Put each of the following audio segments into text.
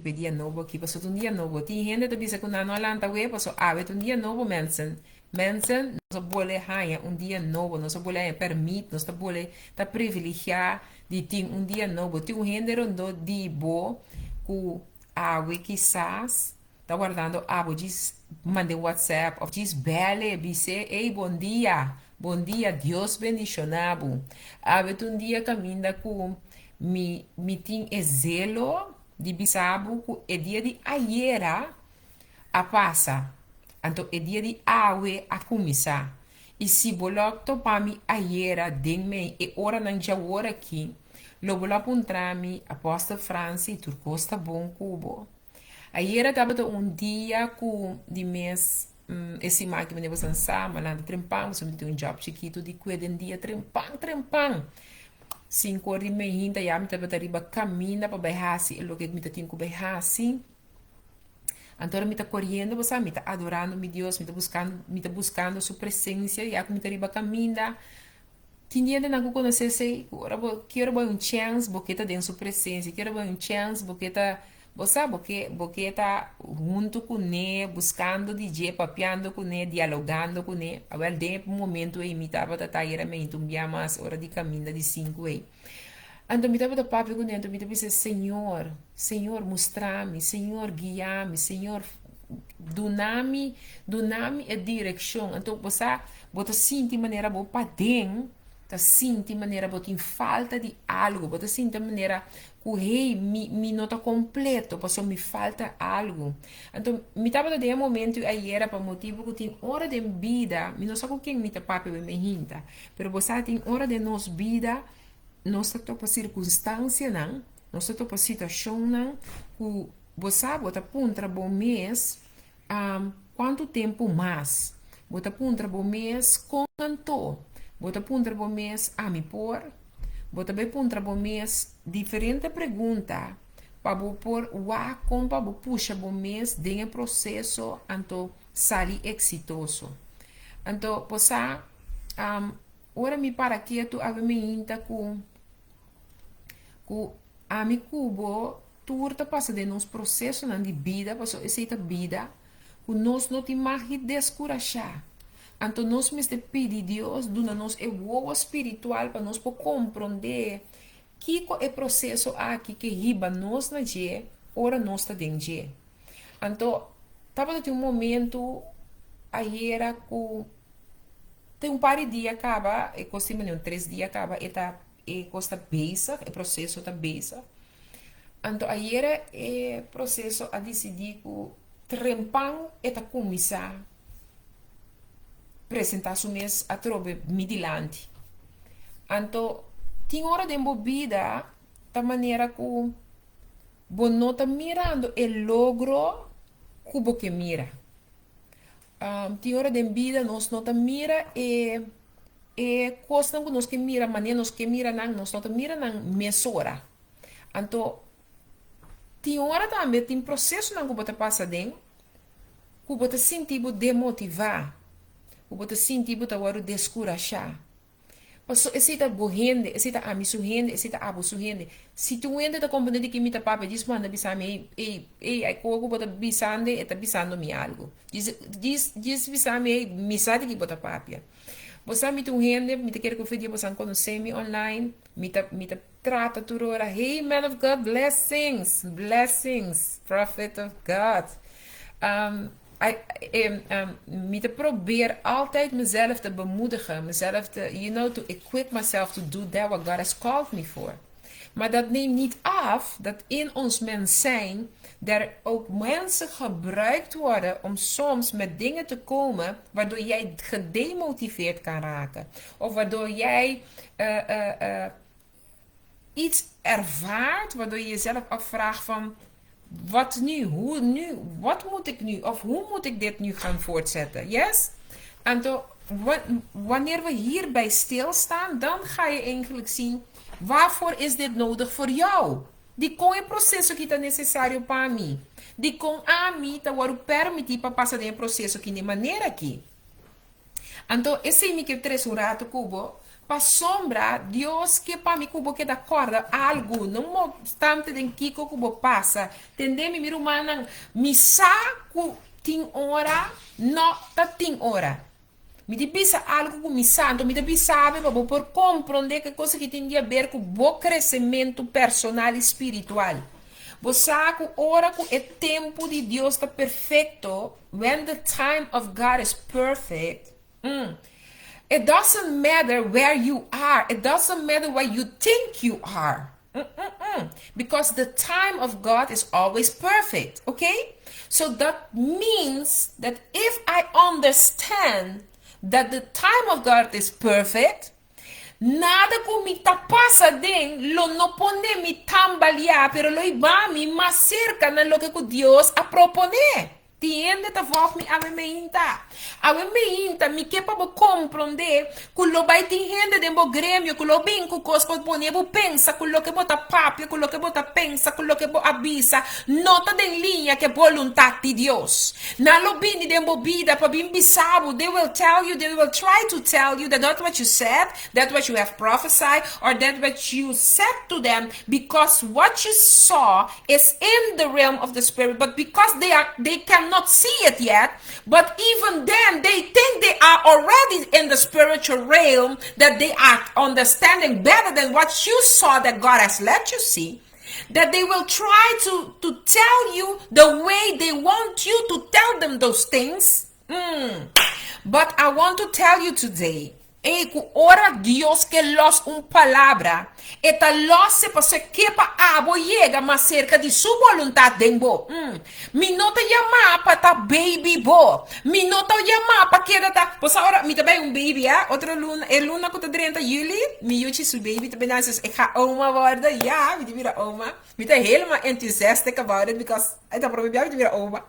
per dia novo aqui, passou um dia novo. Tem gente que diz que não alanta we, passou um dia novo, mensen. Mensen, nós boleh hanya dia novo, nós boleh permite, nós boleh tá privilegiar de ter dia novo. Tem gente rondo de bo, que awe quizás, tá guardando abo, diz, mande WhatsApp, ou diz bele, dice, ei, bom dia, Deus bendicionado. Ave um dia caminha com mi tin zelo de bisabo ku e dia de aiera a passa. Anto e dia de awe a kumisa. E se bolok to pa mi aiera ding me e ora nan ja ora aqui. Lo bolok un trami aposta Franci turcosta bom cubo. Aiera tava dia com de mês esse máquina de você sabe, lá de trempang, você tem job chiquito de cuidar dia trempang. 5 horas e meia, já me tava riba caminha para Behasi, e logo que me tinha com Behasi. Então me tá correndo, você me tá adorando, meu Deus, me tá buscando sua presença, e me tá riba caminha. Tinha de não conhecer se, quero uma chance, porque tá dentro sua presença, quero uma chance, porque tá você porque tá junto com ele, buscando DJ, papiando com ele, dialogando com ele. Agora, de momento, eu me tava da taia, me entumbia mais hora de caminho de 5 aí. Então, me tava da papo com ele, me tava dizendo, Senhor, mostra-me, Senhor, guia-me, Senhor, donami a direção. Então, você sente maneira boa para dentro, tá sente maneira boa, tem falta de algo, você sente maneira o rei me nota completo, porque me falta algo. Então, me estava de momento aí era para motivo que tem hora de vida, me não sei com quem me tá papo me hinta, mas você tem hora de nos vida, nós estamos para circunstância não, nós estamos para situação não, que você bota punta bom mês, quanto tempo mais, bota punta bom mês com cantor, bota punta bom mês a me por bota bem para um trabalho mês diferente pergunta para por o como para puxa bom mês dentro processo então sair exitoso então você ora me para que tu ave me inta com a mi cubo turta passa de nos processo de vida passou essa vida que nós não te mais descurajar. Então, nós me pedir Deus, dona-nos o espiritual para nós compreender que é o processo aqui que riba nós na dia, ora nós está dentro. Então, estava de um momento, aí era que tem um par de dias acaba, e costume 3 dias acaba, e costa beisa, o processo está beisa. Então, aí era o processo a decidir que trempang eta começar apresentar su mês a trobe midilante. Então, tem hora de embobida da maneira que você não está mirando o logro que você mira. Tem hora de embobida nós não está mira e coisa que nós que mira, maneira nós que mira não está mira não mesura. Então, tem hora também, tem processo não que você passa dentro, que você sente demotivar. O bota sentir bota agora descurajar. Passo esse tá borrende, esse tá ami suhende, esse tá abo suhende. Se tu ende tá compreendendo que me tá papa diz manda bisame, ai coco bota bisande, eta bisando mi algo. Diz bisame, mi sabe que bota papia. Você me tu rende, me te quer que eu fedia você conhecer me online, me tá trata tudo ora. Hey man of God, blessings, prophet of God. Me te probeer altijd mezelf te bemoedigen, mezelf te, to equip myself to do that what God has called me for. Maar dat neemt niet af dat in ons mens zijn er ook mensen gebruikt worden om soms met dingen te komen waardoor jij gedemotiveerd kan raken. Of waardoor jij iets ervaart waardoor je jezelf afvraagt van wat nu? Hoe nu? Wat moet ik nu? Of hoe moet ik dit nu gaan voortzetten? Yes? En wanneer we hierbij stilstaan, dan ga je eigenlijk zien waarvoor is dit nodig voor jou. Di com o processo que está necessário para mim. Di com a mim tá agora permitir para passar de processo que de maneira aqui. Então, esse é o que traz um rato cubo para sombra, Deus que para mim que da corda algo, não obstante de que que passa, entender me miro manan, me saco tem hora, não tá tem hora. Me debisa algo com me santo, me debisa sabe para por compreender que coisa que tem a ver com o bom crescimento personal e espiritual. Você sabe hora que o tempo de Deus está perfeito, when the time of God is perfect. It doesn't matter where you are. It doesn't matter what you think you are. Because the time of God is always perfect. Okay? So that means that if I understand that the time of God is perfect, nada com me tá passadem, lo no pone me tambalear, pero lo iba me mais cerca na lo que Deus a proponer. Tiende ta vok mi ave me inta mi que para compreender que lo vai tiende de bo grêmio que lo bem que cos pode poner bo pensa que lo que bota papia que lo que bota pensa que lo que bo avisa nota de linha que vontade de Deus na lo bem de bo vida para bem bisabo they will try to tell you that not what you said, that what you have prophesied, or that what you said to them, because what you saw is in the realm of the spirit, but because they cannot see it yet, but even then they think they are already in the spiritual realm, that they are understanding better than what you saw that God has let you see, that they will try to tell you the way they want you to tell them those things. But I want to tell you today, ora Dios que los palabra, eta los se pase que pa abo llega más cerca de su voluntad denbo. Mi nota llama pa ta baby bo. Mi nota llama pa que ta, pues ahora mi também baby, outra luna, luna que 30 juli, mi yuchi su baby também nasce, ik ga oma worden, ja, mi vira oma. Mi tá helemaal enthusiastic about it because I ta probeer mi vira oma.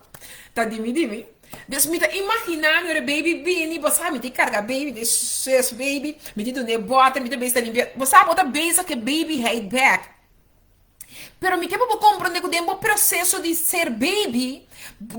Ta dimi. Dus me te imaginar meu baby bini, você me te carga baby, de sucesso baby, me te donde bota, me te besta limpia, você bota besta que baby hate back. Pero me que para compreender que o processo de ser baby,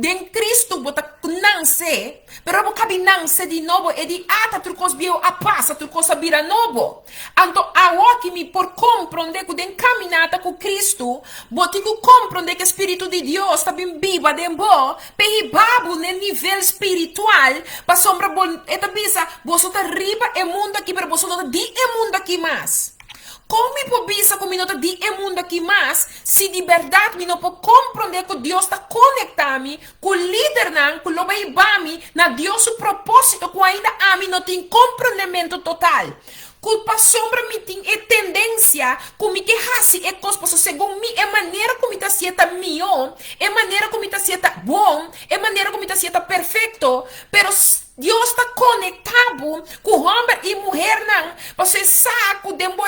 em Cristo bota nasce, pero bo cabe nasce de novo e di ata trucos bio a passa trucos a bira novo. Anto a que me por compreender que den caminata com Cristo, boti que compreender que o Espírito de Deus está bem viva dembo, pe babu no nível espiritual, pa sombra bon eta bisa, você tá riba e mundo aqui, pero você não di e mundo aqui mais. Como me pobisa com minuto de mundo aqui mais, se de verdade me não pode compreender que Deus está conectado com o líder não, com o lobaibami, na Deus o propósito que ainda a mim não tem compreendimento total. Culpa sombra me tem tendência como que hasi é coisa segundo mim é maneira como está sieta mio, é maneira como está sieta bom, é maneira como está sieta perfeito, pero Deus está conectado com homem e mulher não. Você sabe de um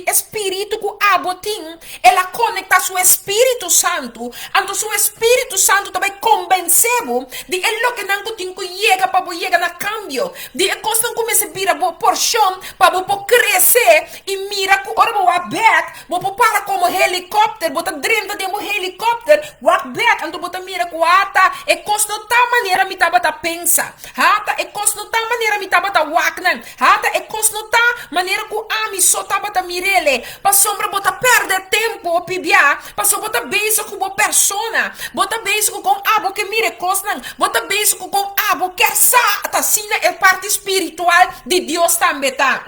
espírito que abotim, ela conecta seu Espírito Santo, então seu Espírito Santo também convenceu de lo que não tem que chegar para chegar na cambio, de coisa começa a virar boa porção para você crescer e mira que ora vou aberto, vou para como helicóptero, bota dentro de um helicóptero, vou aberto, então bota mira que ata é coisa de tal maneira me tava a pensar. Hata é coisa de tal maneira me tava a waknan, hata é coisa de tal maneira que a mi só tava a mirele, para sombra bota perder tempo o pibia, para só bota beijo com boa persona, bota beijo com abo que mire coisa, bota beijo com abo que sa tasina é parte espiritual de Deus também tá.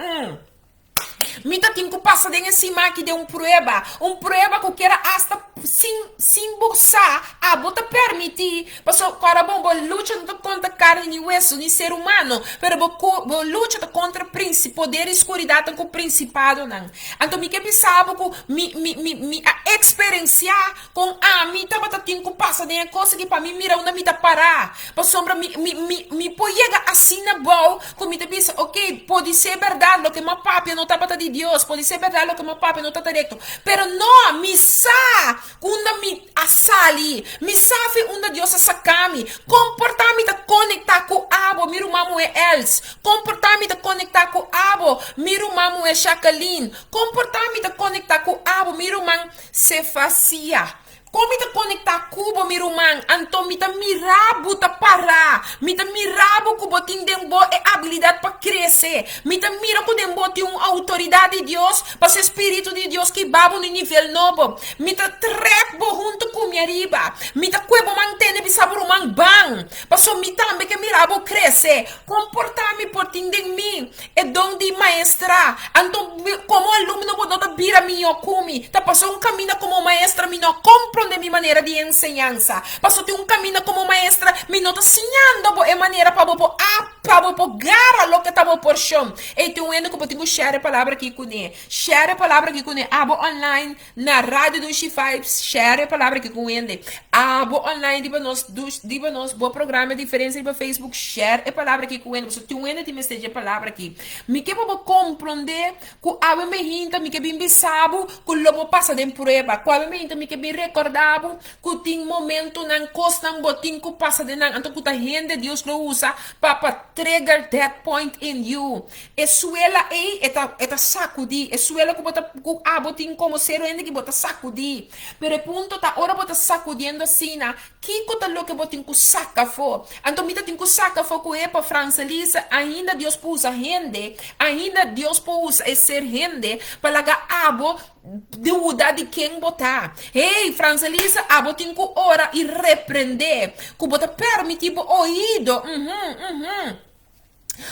Mita tem que passar em cima aqui de prueba que queira hasta sem bolsar, bota permitir, porque para bom luta contra carne e hueso de ser humano, pero bo luta contra poder e escuridade com o principado não. Então me que sabe que me experienciar com mim tava tem que passar de coisa que para mim mira uma mita parar, para sombra me pode chegar assim na boa, como me pensa, ok, pode ser verdade o que meu papi não tava de Deus, pode ser verdade que meu papi não está direito, pero não, me sa, quando me assali, me sabe onde Deus sacame, comportamento conectar com abo, miro mamu é Els, comportamento conectar com abo, miro mamu é Jacqueline, comportamento conectar com abo, miro man se fazia. Como te conectar com kubo mirumang, anto mita mirabu ta para, mita mirabu kubo tindembo e habilidade para crescer, mita mira kudembo ti autoridade de Deus, para o Espírito de Deus que babo no nível novo, mita trek bo junto com minha riba, mita cuebo mantene bisaburu mang bang, paso mita me que mirabo crescer, comportar-me por tindem mim, e dom de maestra, anto como aluno bodota bira minha kumi, tá passou caminho como maestra, me não compreende minha maneira de ensinança. Passou um caminho como maestra, me não tá ensinando a maneira para bo para bo gara lo que tá bo por chão. E tu endo que tenho share a palavra aqui com ele. Share a palavra aqui com ele. Abo online na rádio do G5, share a palavra aqui com ele. Abo online diba nos bo programa diferença no Facebook, share a palavra aqui com ele. Você tu endo te mensagem a palavra aqui. Me que bo compreender que abo me hinta, me que bim sabo, que lobo passa de prueba. Quando me hinta me que bem recordava que tem momento nan costa nan botin que passa de nan, então que a gente Deus lo usa para trigger that point in you. E suela eta sacudi, e suela que bota botin como ser ainda que bota sacudi. Pero o ponto tá ora bota sacudindo assim, na que cota lo que botin que saca fo. Então mita tin que saca fo que é para Francelisa, ainda Deus pousa gente, ainda Deus pousa é ser gente para lagar abo dúvida de quem botar. Ei, Francelisa, abo tem que orar e repreender, que bota permitir ouído.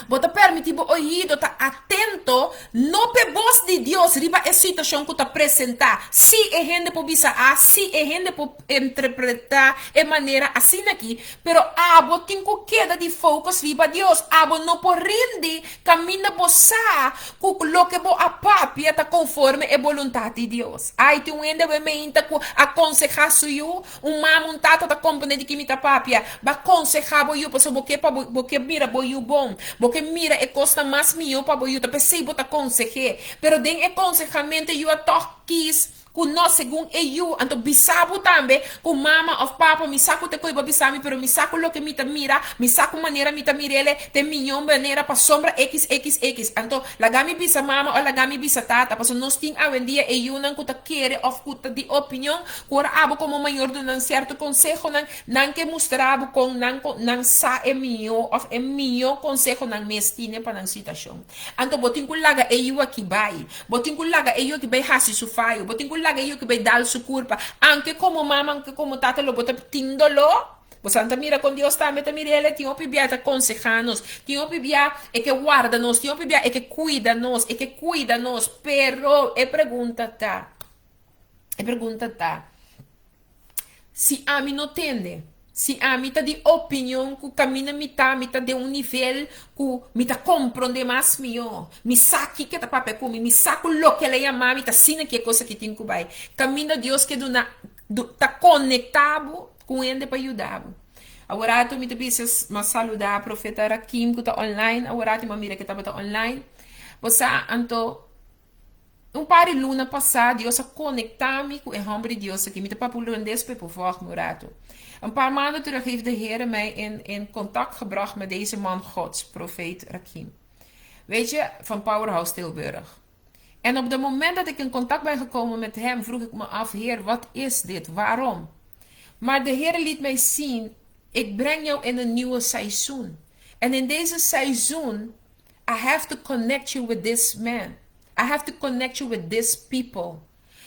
Bota permitir o ouvido, tá atento, não pe voz de Deus, riba a situação que tá apresentar. Se é gente por bisa se é gente por interpretar de maneira assim aqui, pero abo tem que queda de focus riba Deus, abo não por rinde, caminha bossa, com lo que bo a papia tá conforme a vontade de Deus. Ai, tem um ende me inta ku aconselhar suyo, mamon tata tá compreende que me tá papia, ba aconselhar bo you, passo boque mira bo you bom. Porque mira, e costa mais mio para boiuta, pensei botar conseje, pero den e consejamento eu a toquis, com nós segundo eu, então bisabo também, com mama of papa, me saco te coiba bisami, pero me saco lo que me mira, me saco maneira me mirele, te minhão maneira para sombra xxx, então lagami bisa mama ou lagami bisa tata, passo nós tem a vendia eu não cuta querer of cuta de opinião, cora abo como maior de um certo consejo, não que mostrava com não sa é minho, of é minho consejo não mestine para a situação, então botin com laga eu aqui vai, botin com laga eu aqui vai hasi sufaio, botin com laga eu que vai dar sua culpa, anche como mama, anche como tata lo bota tindolo. Você anda mira com Deus também, tá mira ele, tinha pibia tá aconselhar-nos, tinha pibia é que guarda-nos, tinha pibia é que cuida-nos, pero pergunta tá, se a mim não entende, se a mim tá de opinião, que caminha me tá de um nível, que me tá compreende mais meu, me saque que tá papel comigo, me saco lo que ele ama, me tá sina que coisa que tem que vai, caminha Deus que tá conectado com ele para ajudar. Agora tu me precisas saludar a profeta Rakim que tá online, agora tu me mira que tá online, você anto par de luna passada, Deus a conectar-me com o nome de Deus aqui, me tá para pular despe por favor, morato. Een paar maanden terug heeft de Heer mij in contact gebracht met deze man Gods, profeet Rakim. Weet je, van Powerhouse Tilburg. En op het moment dat ik in contact ben gekomen met hem, vroeg ik me af, Heer, wat is dit? Waarom? Maar de Heer liet mij zien, ik breng jou in een nieuwe seizoen. En in deze seizoen, I have to connect you with this man. I have to connect you with this people.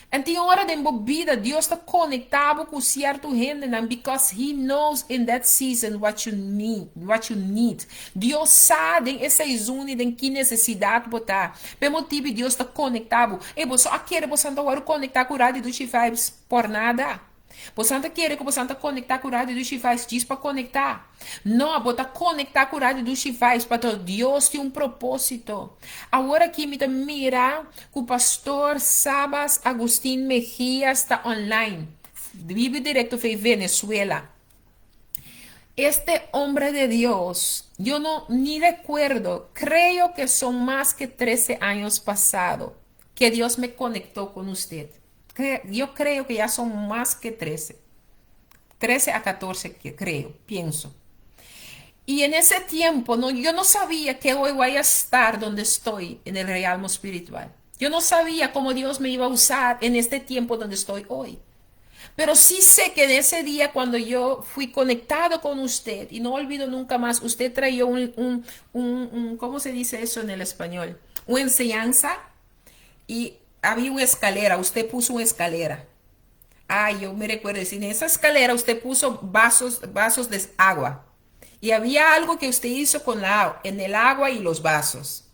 En tem hora de bobida, Deus está conectado com certo gente, because He knows in that season what you need. Deus sabe em essa zona de que necessidade botar. Pelo motivo Deus está conectado. E você quer você não conectar com o rádio do G5 por nada. Você não quer que você não conectar com o rádio do G5 diz para conectar. Não, você conectar com o rádio do G5 para Deus tem propósito. Agora aqui me mira que o pastor Sabas Agustín Mejía está online. Vive directo de Venezuela. Este hombre de Dios, yo no ni recuerdo, creo que son más que 13 años pasado que Dios me conectó con usted. Yo creo que ya son más que 13 a 14 que creo, pienso. Y en ese tiempo yo no sabía que hoy voy a estar donde estoy en el realmo espiritual. Yo no sabía cómo Dios me iba a usar en este tiempo donde estoy hoy. Pero sí sé que en ese día cuando yo fui conectado con usted, y no olvido nunca más, usted traía ¿cómo se dice eso en el español? Una enseñanza y había una escalera, usted puso una escalera. Ay, yo me recuerdo, en esa escalera usted puso vasos de agua. Y había algo que usted hizo con en el agua y los vasos.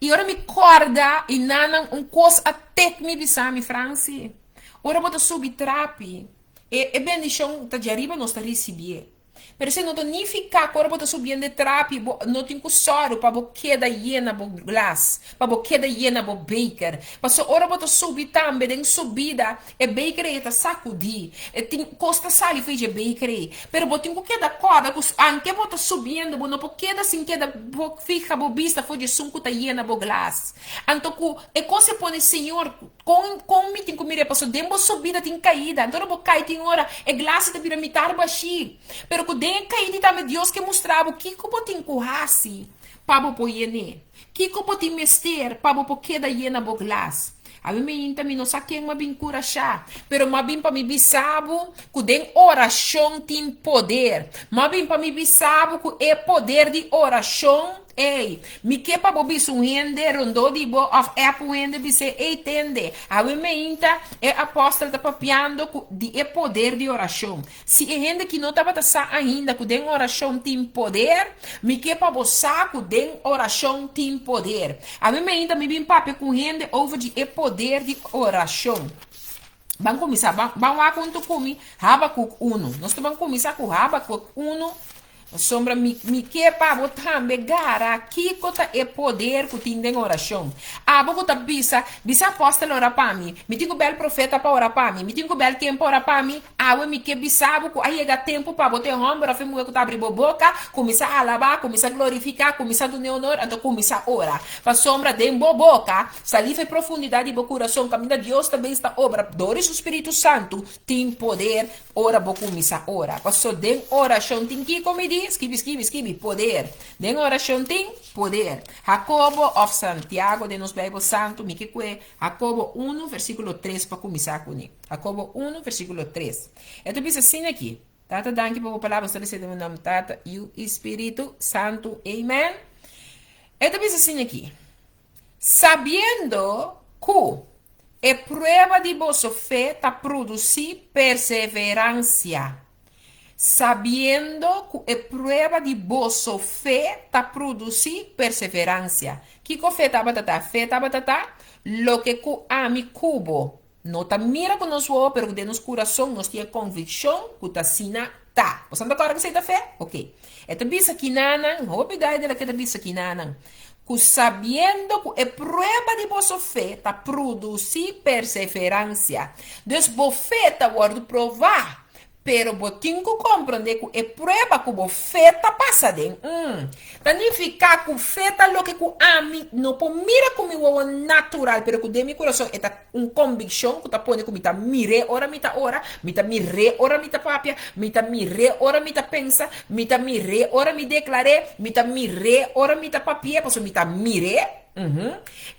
E ora me corda e nana um cos até me bisami Franci. Ora bota subtrapi. E bendição tá de arriba não está receber. Pero se não tonificar, agora bota subindo de trapi, não tem soro para boqueda hiena bo glass, para boqueda hiena bo baker. Passo ora bota subir também, den subida, e baker eta sacudi. E tem costa sali fez de baker. Pero bota tem que da corda, anche bota subindo, bo não boqueda sin queda bo fica bo vista foi de sunco ta hiena bo glass. Antoku e cosa pone senhor com me tem comida passo dembo subida tem caída. Então bo cai tem hora e glass te vira mitar baixi. Pero que den caída também Deus que mostrava o que botin currasse para bo poiene. Que botin mester para bo queda hiena bo glass. A mim também não sabe quem bem cura chá, pero mas bem para me bisabo que den oração tem poder, mas bem para me bisabo que é poder de oração. Ei, me que para bobis um rende rondo de bo of app rende bise entende. A mim é apóstolo tá papiando de é poder de oração. Se é rende que não tá batasa ainda que den oração tem poder, me que para boçar que den oração tem poder. A mim ainda me bem papi com rende over de é poder de oração. Vamos começar, vamos lá quanto come Habacuc 1. Nós vamos começar com Habacuc 1. Sombra me que para botar begara aqui cota é poder que tem em oração. Ah, vou tá bisa apóstolo ora para mim. Me tenho bel profeta para orar para mim. Me tenho bel quem para orar para mim. Ah, eu me que bisabo que aí é tempo para botar ombro, a fimo que tá abrir boca, começar a alabar, começar a glorificar, começar a dar honor, então começar a orar. Para sombra de boca, saliva e profundidade do coração, caminho de Deus também está obra. Dores do Espírito Santo tem poder, ora vou começar a orar. Passou de oração tem que como diz esquive, poder. Den oração tem poder. Jacobo of Santiago de nos Bible Santo, me que Jacobo 1, versículo 3 para começar com ele. Jacobo 1, versículo 3. Então diz assim aqui. Tata, danke por palavra, estabelecida no nome Tata e o Espírito Santo. Amém. Então diz assim aqui. Sabendo que a prova de vossa fé está produzir perseverança. Sabiendo que a prueba de vossa fé está produzir perseverança. Que fé está batata? Fé está batata? Lo que a mi cubo. Não está mira com nós, pero de nosso coração nós temos convicção que está sina tá. Você está claro que você está fé? Ok. Então, bisa aqui nana, não vou pegar dela que está bisa aqui nana. Que sabiendo que a prueba de vossa fé está produzir perseverança. Então, vossa fé está guardando provar. Pero botinho que compreender que é prova que o feta passa de. Significa que o feta lo que a mim não pode mira como o natural, pero que de meu coração é convicção que tá põe que me tá mire ora me tá mire ora me tá papia, me tá mire ora me tá pensa, me tá mire ora me declaré, me tá mire ora me tá papia, posso me tá mire.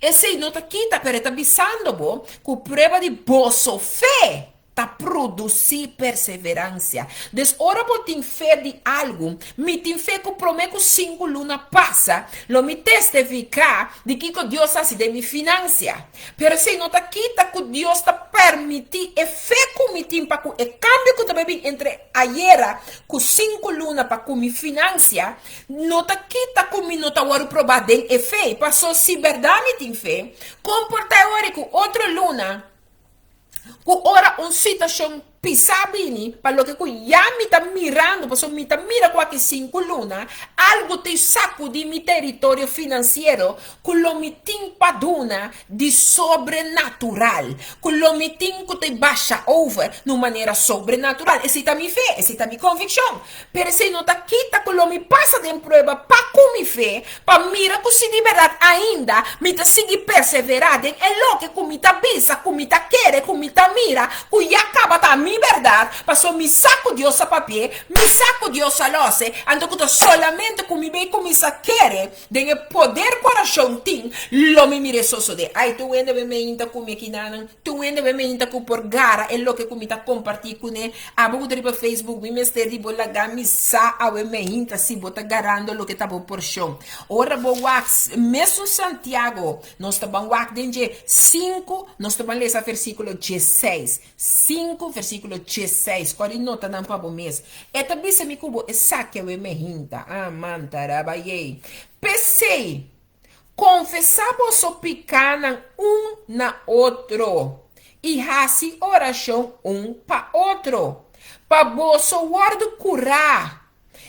Esse não tá quita, pero tá bisando bo que prova de vossa fé tá produzir perseverança. Des ora botin fé de algo, me tem fé que prometo 5 luna passa, lo me testificar de que Deus assim de me financia. Pero se não tá quita que Deus tá permitir e fé que me tem para que e cambio que também entre ayer com 5 luna para que me financia, não tá quita que me não tá agora provar de e fé, passou se verdade me tem fé, comporta teórico outra luna. Ora una situazione pisabini, para lo que ya me está mirando, pues me está mira qualche 5 luna, algo te saco di mi territorio financiero, con lo mi timpaduna di sobrenatural, con lo mi que te baixa over, de maneira sobrenatural. Essa é a minha fé, essa é a minha convicção. Pero se não tá quita, con lo mi passa de prueba, para com mi fé, para mira que se liberar ainda, me tá seguir perseverar, é lo que me tá bisa, que me tá querer, que me tá mira, que já acaba tá mira, mi verdade, passou me saco Deus a papel, me saco Deus a loce, ando que solamente com me bem como isso quer, de poder coração tem, lo me mire soso de, ai tu ende me inta com me kinana, tu ende me inta com por gara, e lo que com me ta compartilhar com ne, abo que para Facebook, me mester di bola gami sa awe me inta si bota garando lo que tá por chão. Ora bo wax, mesmo Santiago, nós tá bom wax dentro 5, nós tá bom ler esse versículo 16. 5, versículo 16. Quando nota não para o mês. Eta bisa mi cubo, essa que awe me inta. Amantarabaye. Pensei, confessamos o picana um na outro. E assim oração um para outro. Para vosso guardo curar.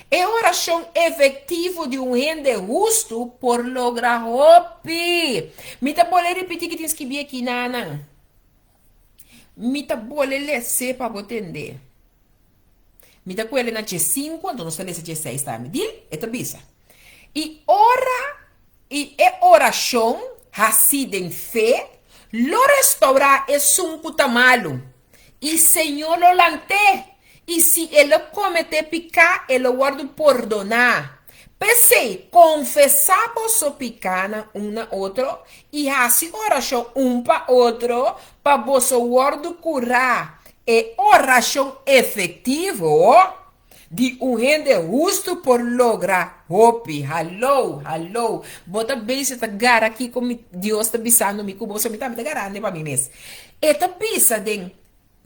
É oração efetivo de um rende justo por lograr hopi. Me tá bole repetir que tens que vir aqui, nana. Me tá bole lecer para entender. Me tá com ele na G5, então nós temos G6, tá? Me diz? É tabisa. E é oração, assim de fé, lo restaurar é sunco tamalo. E Senhor lo lante. E se ele cometer picar, ele guarda perdonar. Pensei, confessamos o picana um na outro. E assim oração um para outro. Para você guarda curar. É oração efetivo de um rende justo por lograr hope. Hello. Bota bem se tá gara aqui como Deus está bisando me como você me tá garando para mim mesmo. Eta bisa de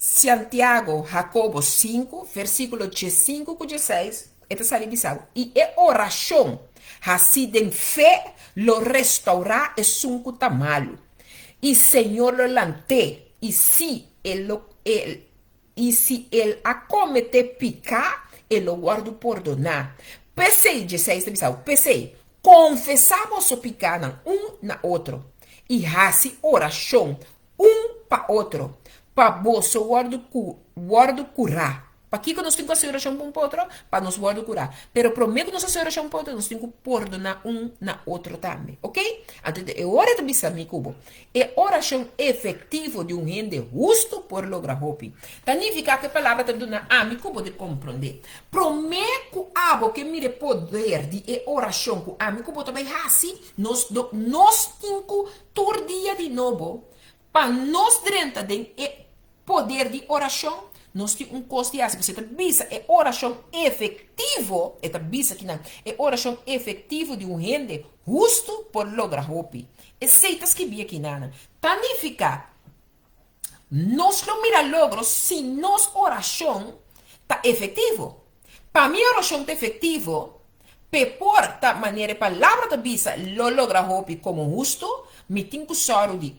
Santiago, Jacobo 5, versículo 5 com 16. Eta sali bisado. E é oração. Assim de fé lo restaurar é sunco tamalo. E Senhor lo lante. E se ele acometer picar, ele guarda perdonar. Pensei, 16, pensei, confessamos o picar um na outro. E assim oração, um para outro. Para você guarda curar. Para que nós temos que fazer oração um para outro? Para nos guarda curar. Pero prometo nós fazer oração um para outro, nós temos que perdonar um na outro também. Ok? Então, é hora de pensar, meu cubo. É oração efetiva de um rende justo por lograr hope. Significa que a palavra está dando meu cubo de compreender. Prometo algo que me dê poder de oração com meu cubo também assim. Nós temos que dia de novo. Para nós dentro de poder de oração, nós temos costo assim. Você bisa é oração efetivo, é oração efetivo de um rende justo por lograr hope. É seitas que vi aqui, nana. Significa, nós não mira logro se nossa oração está efetivo. Para mim, oração está efetivo, por da maneira, palavra da bisa, lo logra hope como justo, me tenho que soro de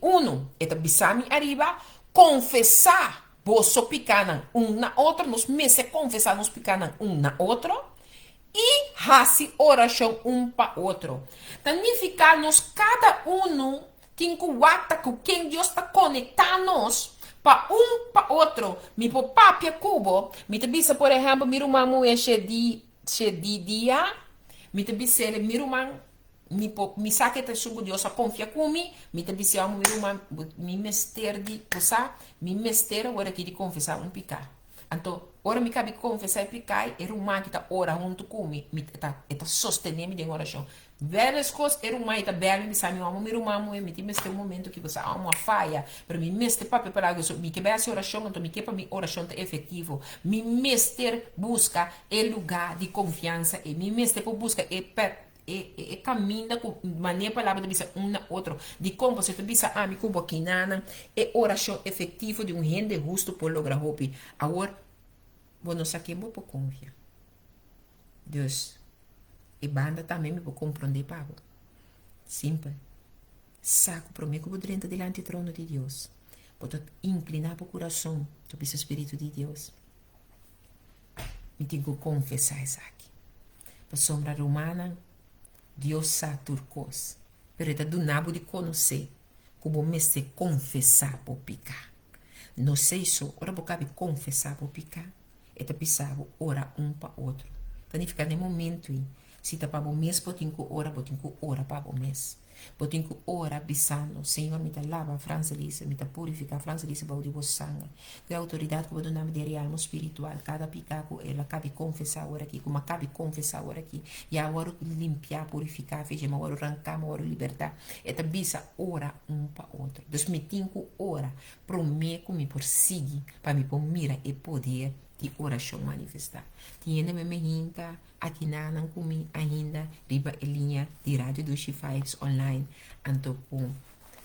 eta bisami arriba, confessar, vosso picana um na outra, nos meses confessar nos picana um na outro, e assim oração um para outro. Significa, nós cada tem que guardar com quem Deus está conectando-nos, para outro. Me por papia cubo, me te bisa, por exemplo, miro mamu é de dia, me te bisa ele miro mi sa que te sugo Dios a confia comigo, mi te bisa mi mester de posar, mi mester agora aqui de confessar picar. Então, ora me cabe confessar e picar, era uma que tá ora junto comigo, tá sostenendo em oração. Várias coisas, era uma que tá bem, me sabe, me tem este momento que você há uma falha, para me mester papel para algo, me que essa oração, então me que para mi oração tá efetivo, me mester busca é lugar de confiança, e me mester por busca e caminha com maneira palavra de bisa um na outro de como você te bisa me cubo aqui nana é oração efetivo de um rende justo por lograr hope agora bueno saquemos por confiar Deus e banda também me por compreender pago simples saco para mim como diante delante do trono de Deus pode inclinar para o coração do Espírito de Deus me tenho que confessar isso aqui para sombra romana Deus sabe turcos, pero está do nabo de conhecer, como me se confessar por picar. Não sei só, ora por cabe confessar por picar, está pisado ora um para outro. Significa no momento, Se tá para o mês, botem com hora para o mês. Botem com hora bisando. Senhor, me tá lava a França Lisa, me tá purificar a França Lisa para o de sangue. Que a autoridade que eu dou nome de realma espiritual, cada picaco, ela cabe confessar agora aqui, como cabe confessar agora aqui. E agora limpiar, purificar, fez, agora arrancar, agora libertar. E tá bisa hora um para outro. Então, me tenho hora, prometo me por seguir, para me pôr mira e poder de oração manifestar. Tiene me hinta aqui na comi ainda riba a linha de rádio do Chifais online anto com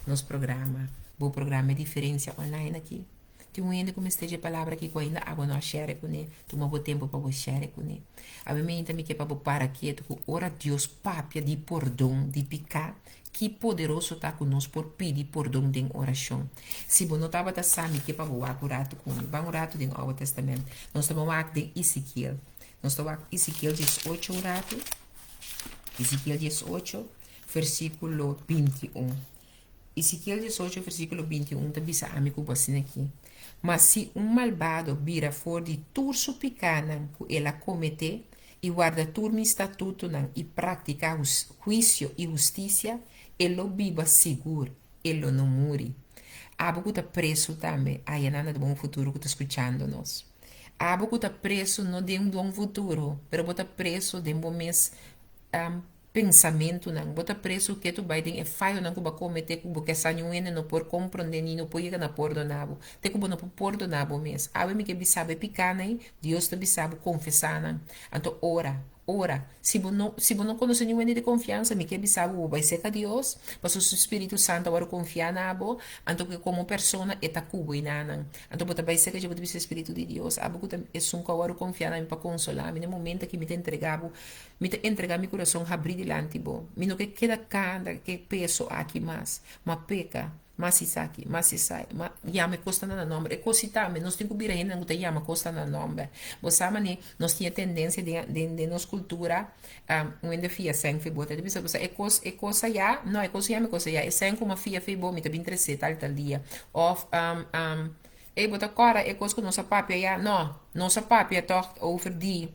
nos programa o programa é diferença online aqui. Tem ainda como esteja a palavra que ainda abo não share com ele, toma o tempo para share com ele. A mim também que para para quieto com ora Deus papia de perdão de picar que poderoso está conosco por pedir perdão em oração. Se você não estava sabe que para o rato com ele, vamos rato do Novo Testamento. Nós estamos aqui de Ezequiel. Nós estamos aqui Ezequiel 18 rato. Ezequiel 18, versículo 21. Ezequiel 18, versículo 21, está bisa amigo assim aqui. Mas se malvado vira for de turso picana que ela comete e guarda turno estatuto e pratica juízo e justiça, ele viva seguro, ele não morre. Abo que está preso também, aí nada de bom futuro que está escutando nós. Abo que está preso não de bom futuro, mas está preso de um bom mês pensamento não, bota preso que tu vai ter é falho não que vai cometer que porque sanho ene não por compreender nem não pode na perdonabo te que não perdonabo mesmo a me que sabe picar nem Deus te sabe confessar não então ora se você não conhece nenhum de confiança me que sabe vai ser que Deus mas o Espírito Santo agora confiar na abo então que como persona é ta cubo e não então bota vai ser que eu vou ser Espírito de Deus abo que é um agora confiar na para consolar no momento que me te entregavo me te entregar meu coração abrir delante bo me não que queda cada que peso aqui mas peca mas isso aqui mas já me custa na nome e cosita me nós temos que vir ainda não tem já me custa na nome você sabe né nós tinha tendência de nossa cultura ainda fia sem foi bota de você é coisa já não é coisa já me coisa já é sem como fia foi bom me também interesse tal dia of e bota agora é coisa que nossa papia já não nossa papia toch over die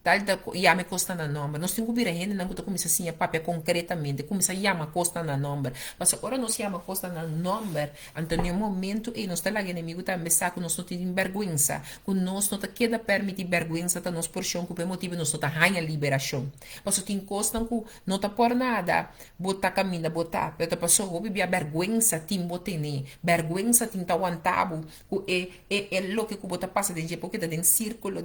tal já me custa na nome nós temos que vir ainda não que começa assim a papel concretamente começa já me custa na nome mas agora nós já me custa na nome então no momento e nós está lá inimigo também sabe nós não temos vergonha que nós não queda permitir vergonha tá nós por chão que por motivo nós não tá ganha liberação mas tem costa que não tá por nada botar caminho botar pero passou o bebia vergonha tem botene vergonha tem tá aguantado que é lo que bota passa dentro porque tá dentro círculo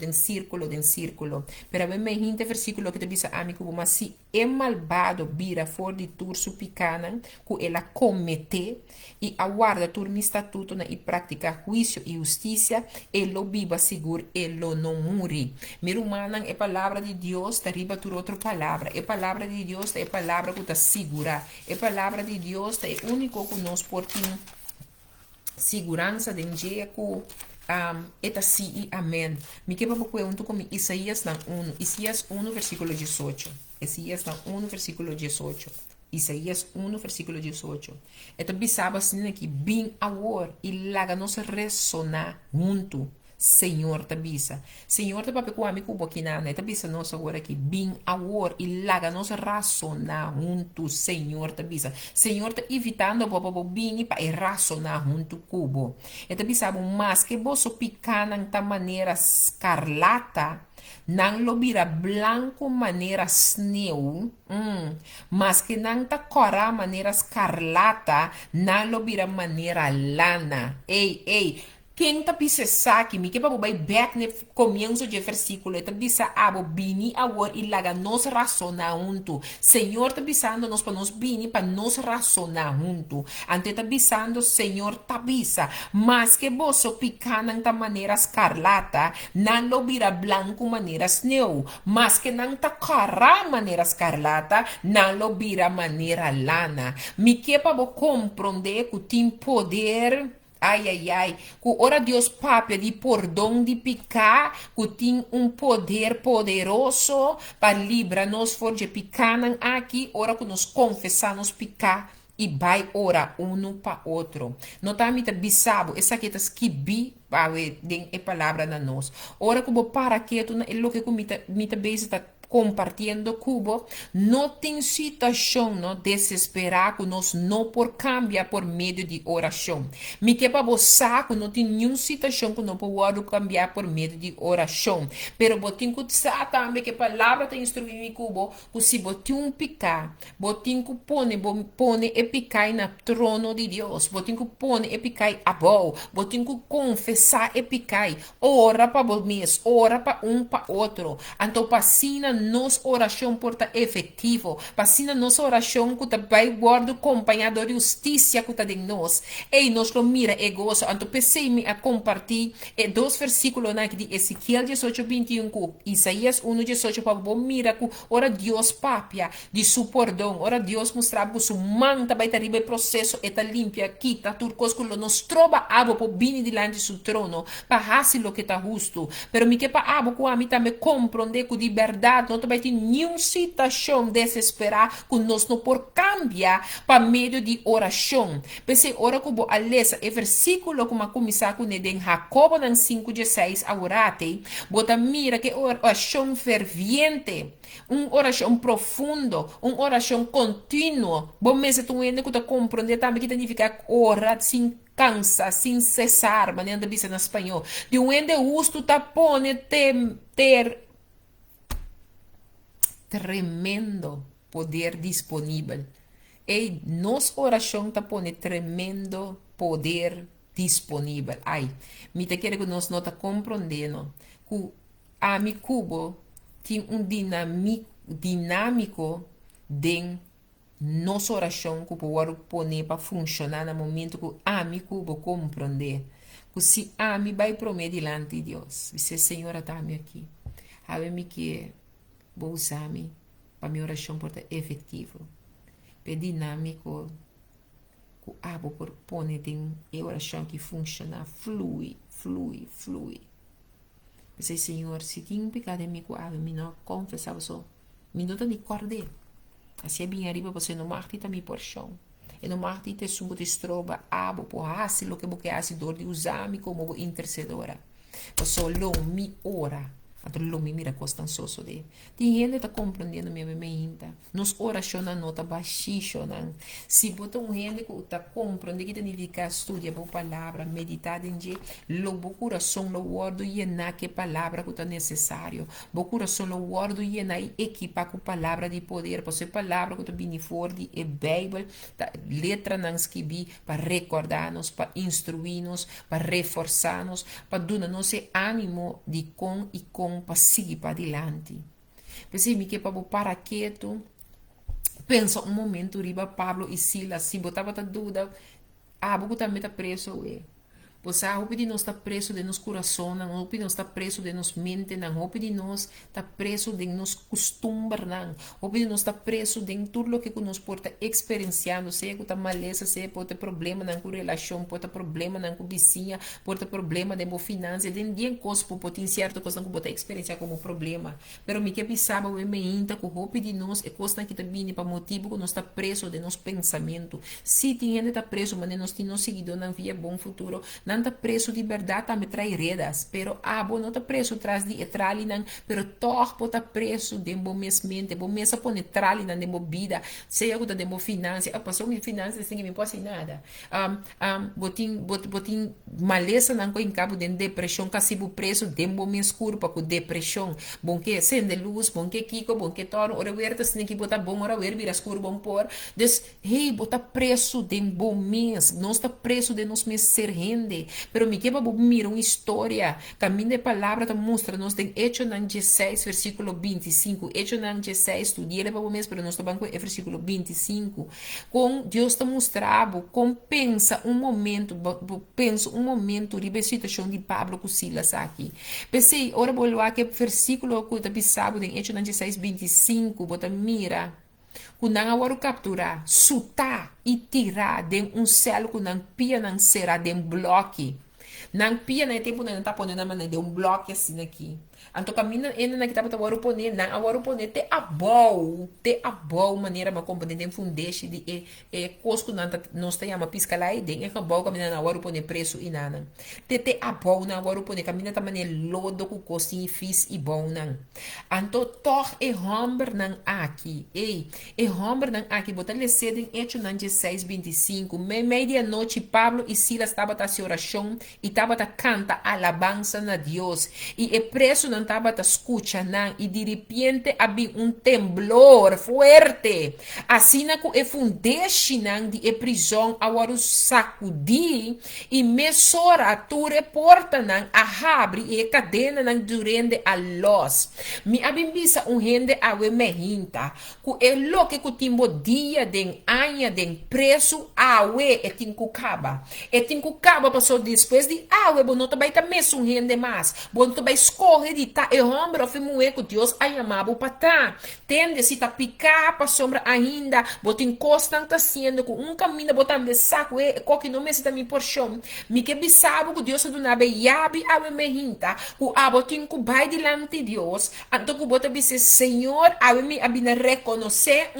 pero a mim hinte versículo que te diz amigo mas se é malvado vira for de turso picana que ela comete e aguarda turno estatuto e pratica juízo e justiça ele viva seguro ele não morre meu humano é palavra de Deus deriva por outra palavra é palavra de Deus é palavra que está segura é palavra de Deus é único que nós portamos segurança de dia que eta sim e amém. Me quebra pouco junto com Isaías 1, Isaías 1 versículo 18. Isaías 1 versículo 18. Isaías 1 versículo 18. Então bisaba assim aqui bem awor e laga nos ressonar junto. Senhor tabisa. Senhor te papi com amigo boquinana, tabisa nós agora aqui bem awor e laga nos razonar junto, Senhor tabisa. Senhor te evitando bobo bini para razonar junto cubo. E tabisa mas que boso picana ta maneira escarlata, não lo vira branco maneira sneu, mas que não ta cora maneira escarlata, não lo vira maneira lana. Ei, quem tá pensando que me que para vai back no começo de versículo tá bisa abo bini awor e laga nos razonar junto Senhor tá bisando nos para nos bini para nos razonar junto ante tá bisando Senhor tá bisa mas que boso picanan ta maneira escarlata não lo vira branco maneira sneu mas que não tá cara maneira escarlata não lo vira maneira lana me que para compreender que tem poder. Ai, que ora Deus papia de perdão de picar, que tem poder poderoso para livrar-nos for de picanan aqui, ora que nos confessamos picar e vai ora um para outro. Não tá me bisabo, essa aqui tá skibi, é palavra na nós. Ora que vou para quieto, é lo que me base tá compartiendo cubo, no tem situação no desesperar que nós não por cambiar por meio de oração. Me que para saco não tem nenhuma situação que não pode cambiar por meio de oração. Pero botin que sabe também que a palavra te instrui me cubo, que se botin picar, botin que pone e picar na trono de Deus, botin que pone e picar a bol, botin que confessar e picar, ora para o mês, ora para para outro. Então, passina nos oração porta efetivo, passina nos oração que vai guarda acompanhado de justiça que está de nós. E nós lo mira e gozo. Então, pensei a compartilhar dois versículos aqui de Ezequiel 18:21 com Isaías 1:18 para bom mira que ora Deus papia de su perdão, ora Deus mostrar que su manta vai ter o processo e tá limpia quita turcos que nos trova abo por bini diante su trono para fazer lo que está justo. Pero mi que pa abo que a mim também compreender que de verdade não vai ter nenhuma situação desesperar que nós não por cambiar para meio de oração. Pensei ora que vou alessa e versículo como começar com em Jacobo 5:16 a orate, bota mira que oração ferviente, uma oração profundo, uma oração contínua. Bom mesmo tu ainda que tu compreender também que significa orar sem cansa, sem cessar, mas ainda bisa na espanhol. De um ende usto tá pone ter tremendo poder disponível. E nos oração tá pone tremendo poder disponível. Ai, me te quero que nós não tá compreendendo que a mi cubo tem um dinâmico de nossa oração que pode pôr para funcionar no momento que a mi cubo compreender. Que se a mi vai prometer diante de Deus, você Senhora está aqui, sabe-me que vou usar-me para minha oração por ser efetivo, é dinâmico, que a por pôr em oração que funciona, flui. Pensei, Senhor, se tem um pecado em mim, que a mim não confessava só, me não te acordei. Assim é bem arriba, você não marca também por chão. E não marca te sungo te estroba, abo, por assim lo que você hace dor de usar-me como intercedora. Você lo mi ora. Lo mi mira costan soso de. Tem gente tá compreendendo minha meinta. Nos oração na nota baixíssima. Se bota gente que tá compreendendo que significa estudar a palavra, meditar em dia, lo coração lo guardo e na que palavra que tá necessário. O coração lo guardo e na equipa com palavra de poder, porque palavra que tá bem forte e Bíblia, letra não escrevi para recordar-nos, para instruir-nos, para reforçar-nos, para dar-nos ânimo de com e com para seguir para adiante. Pensei que para parar quieto, pensa um momento, riba Pablo e Silas, se botava a dúvida, porque também está preso, Você hope de nós está preso de nos coração, não hope de nós está preso de nos mente, não hope de nós está preso de nos costumes, não hope de nós está preso de tudo o que nós porta experienciando, seja que tá maleza, seja pode ter problema na relação, pode ter problema na vizinha, pode ter problema de finança, de ninguém coisa pode ter certo coisa que pode experienciar como problema. Pero me que pensava o meinta que hope de nós é coisa que tá vindo para motivo que nós está preso de nos pensamento. Se tem gente está preso, mas nós temos seguidor não via bom futuro. Não está preso de verdade, também trai redas, pero não está preso atrás de trali não, pero torpo está preso de bom mente, bom mês pode trali não de bom vida, seja que de bom finança, passou minha finança sem que me possa nada, botin maleza não em cabo de depressão, casi bu preso de bom mês curva com depressão, bom que sem de luz, bom que kiko, bom que toro, ora verta sem que botar bom, ora ver vira escuro bom por, des hey, bota preso de bom mês, não está preso de nos mês ser rende. Pero me queba mira uma história, caminho de palavra te mostra nos tem Hechos 16 versículo 25, Hechos 16 estudia para o mês, pero nós estamos com o versículo 25, com Deus te mostrava, com pensa um momento de situação de Pablo com Silas aqui. Pensei, ora vou lá que versículo que te pisava em Hechos 16 25, bota mira, que não agora capturar, sutar e tirar de um céu que não pia não será de um bloco. Nang pia na tempo na tapon na man de um bloco assim aqui. Anto camina ainda na kita bota agora pone te abol maneira ma componente fundeixe de cosco nós te ama pisca lá e den abol camina na agora pone preço inana. Te abol na agora pone camina tamane lodo ku costi fis e bom nan. Anto toch homber nan aqui. Homber nan aqui bota le cedem hecho nan 16:25. Meia-noite Pablo e Silas estava a oração e estava a canta alabança na Deus e preso não estava a escutar não e de repente havia temblor fuerte assim na que fundeixe não de prisão agora sacudi e mesora tu reporta não a abre e cadena não durante a luz me abimbisa rende awe mehinta ku lo que timbo dia den anya den preso awe tinku kaba passou depois de awe bonoto baita meso rende mais bonoto vai escorrer de tá ombro fimué que Deus a chamado para tende se tá picar para sombra ainda botin constante sendo com caminho botando de saco coque não me se também por chão me que bisabo que Deus do nabe yabi awe mehinta ku abotin ku vai delante de Deus anto ku bota bise Senhor awe me abina reconhecer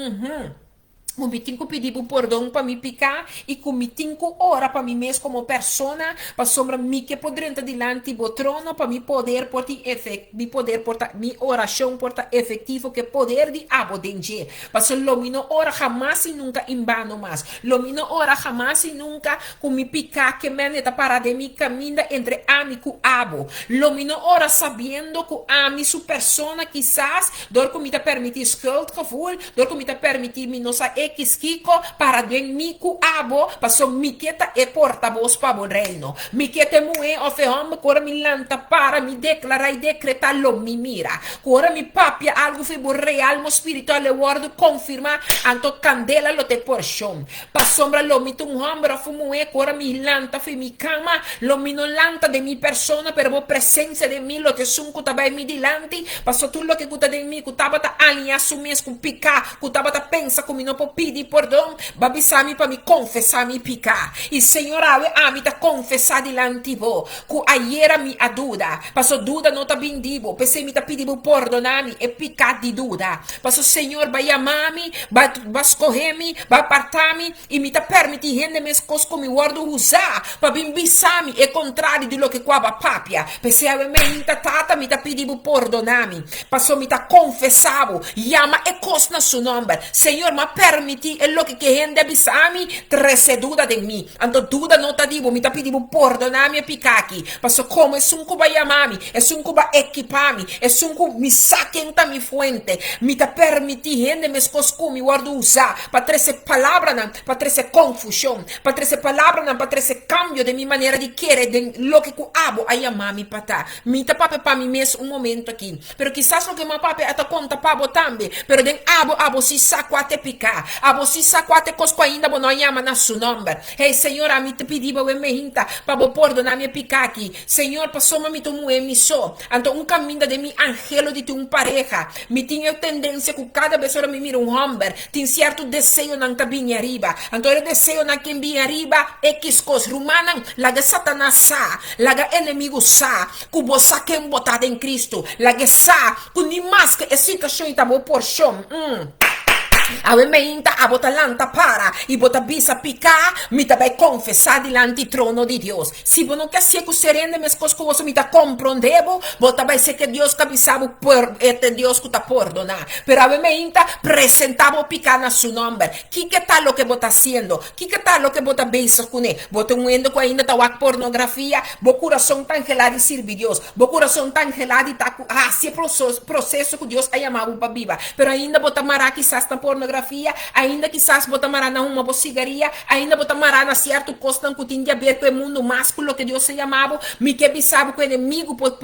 o me tenho pedir perdão para me picar e com me tenho ora para mim mesmo como persona para sombra me que poder entrar delante do trono para me poder portar efeito me poder portar mi oração portar efetivo que poder de abo dengue para lo mino ora jamás e nunca em vano mais lo mino ora jamás e nunca com me picar que me neta para de mi caminho entre ami com abo lo mino ora sabendo que ami su persona quizás dor que me te permitir skuldgevoel dor que me te permitir me nossa Kiko para den miku abo paso miqueta e porta-voz para o reino miqueta mue ofehom cora mi lanta para mi declarar e decretar lo mi mira cora mi papia algo fibo real mo spiritual word confirma anto candela lo te portion pa sombra lo mi tum hombro fumue cora mi lanta fi mi cama lo mi non lanta de mi persona per vo presenza de mi lo te sunku tabai mi dilanti paso tu lo che kuta de mi kutabata ali assumes ku pika kutabata pensa ku mi no pedi perdão, babisami para me confessar me picar. E Senhor, ami ta confessar diante vo. Ku aiera mi aduda. Passo duda não tá bendibo. Pensei me ta pedibo perdonami e picar di duda. Passo Senhor, vai amami, vai scorremi, vai partami e me ta permiti rende mes cosco mi guardo usar para bimbisami e contrari di lo che qua va papia. Pensei ave me inta tata mi ta pedibo perdonami. Passo mi ta confessavo, yama e cosna su number. Senhor, ma permiti e lo che rende bisami trese duda de mi ando duda non ta dibo mi ta pidibo perdonami e picaki passo come sunku ba yamami e sunku ba equipami e sunku mi saquenta mi fuente mi ta permiti rende mes coscu mi guardo usa pa trese palabra nan pa trese confusión pa trese palabra nan pa trese cambio de mi manera di chiere de lo che ku abo a yamami pata mi ta pape pa mi mes un momento aqui pero quizás lo que ma pape ata conta pabo tambe pero den abo si sa quate pica abo si sa quate cosco ainda bo non yama na su number hey Senhor a mi te pediba we me hinta pa bo perdonar mi picaki Senhor pa soma mi tomu emiso anto un caminho de mi angelo de tu pareja mi tinha tendência que cada vez ora me mira um homem tem certo desejo na cabinha arriba anto o desejo na quem vinha arriba x cos rumana laga satanás sa laga inimigo sa kubo sa quem botada em Cristo laga sa ku ni mais que esse cachorro tá bo porção Ave me inta a botalanta para e bota bisa pica mi ta vai confessar diante trono di Dios si bono que se serende mes cosco mi ta comprendebo bota vai se que Dios cabisabo por Dios que ta perdona pero ave me inta presentabo pica na su nombre que tal lo que bota haciendo que tal lo que bota beisa con bota muendo que ainda ta wak pornografia bo coração tan gelado sirve Dios bo coração tan gelado ta se processo que Dios ha llamado para viva pero ainda bota mara quizás ta pornografia, ainda quizás bota mará na uma cigaria, ainda bota mará na certo costa que tinha a ver com o mundo másculo que Deus se chamava, me que sabe que o inimigo pode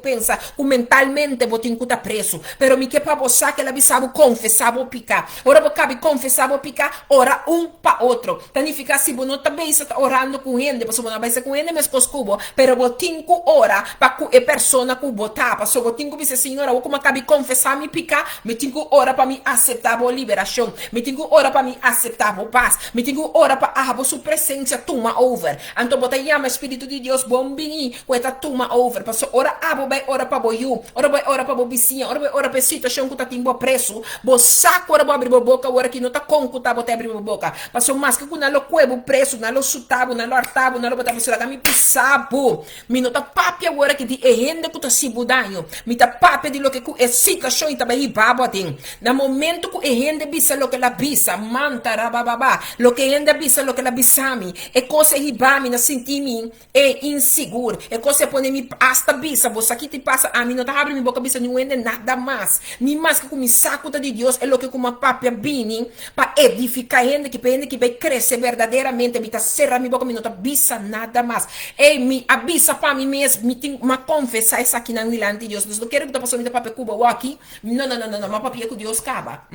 pensar que mentalmente bota incuta preso, pero me que para você que ela sabe confessar o picar, ora você cabe confessar o picar, ora para outro, tanificar se você não também está orando com ele, você não vai ser com ele mesmo coscubo, pero você tem que orar para que a pessoa que botar, para você tem que dizer Senhor, eu como cabe confessar me picar, me tem que orar para me aceitar o livre liberação, me tenho ora para me aceitar a paz, me tenho ora para a sua presença toma over. Então bota chama Espírito de Deus bombini, queta toma over. Passo ora abo vai ora para boiu, ora vai ora para bobicinha, ora vai ora para situação que tá timbo preso, bo saco ora abrir boca, ora que não tá conco tá bota abrir boca. Passo mais que na lo cuebo preso, na lo sutabo, na lo artabo, na lo bota pessoa que me pisabo. Mi não tá papia ora que de ehende que tá se budanho. Mi tá papia de lo que é situação e também babo atin. Na momento que ehende bisa lo que la bisa, manta rabababa, lo que ehende bisa lo que la bisami, e cosa hibami na sentimi é inseguro, e cosa pone mi hasta bisa, você aqui te passa a mim não tá abre mi boca bisa não ende nada mais, ni mais que com mi saco de Deus é lo que com uma papia bini para edificar ende que vai crescer verdadeiramente, mi tá serra mi boca mi não tá bisa nada mais, e mi abisa para mim mesmo, mi tem uma confessar isso aqui na milante de Deus, não quero que tá passando mi tá papia cuba aqui, não, ma papia que Deus cava.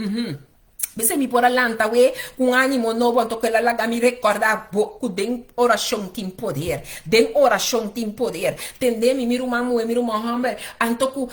Você me por alanta we com ânimo novo anto que ela laga me recordar que den oração tem poder, den oração tem poder. Tendemi miru mamu e miru Mohammed anto que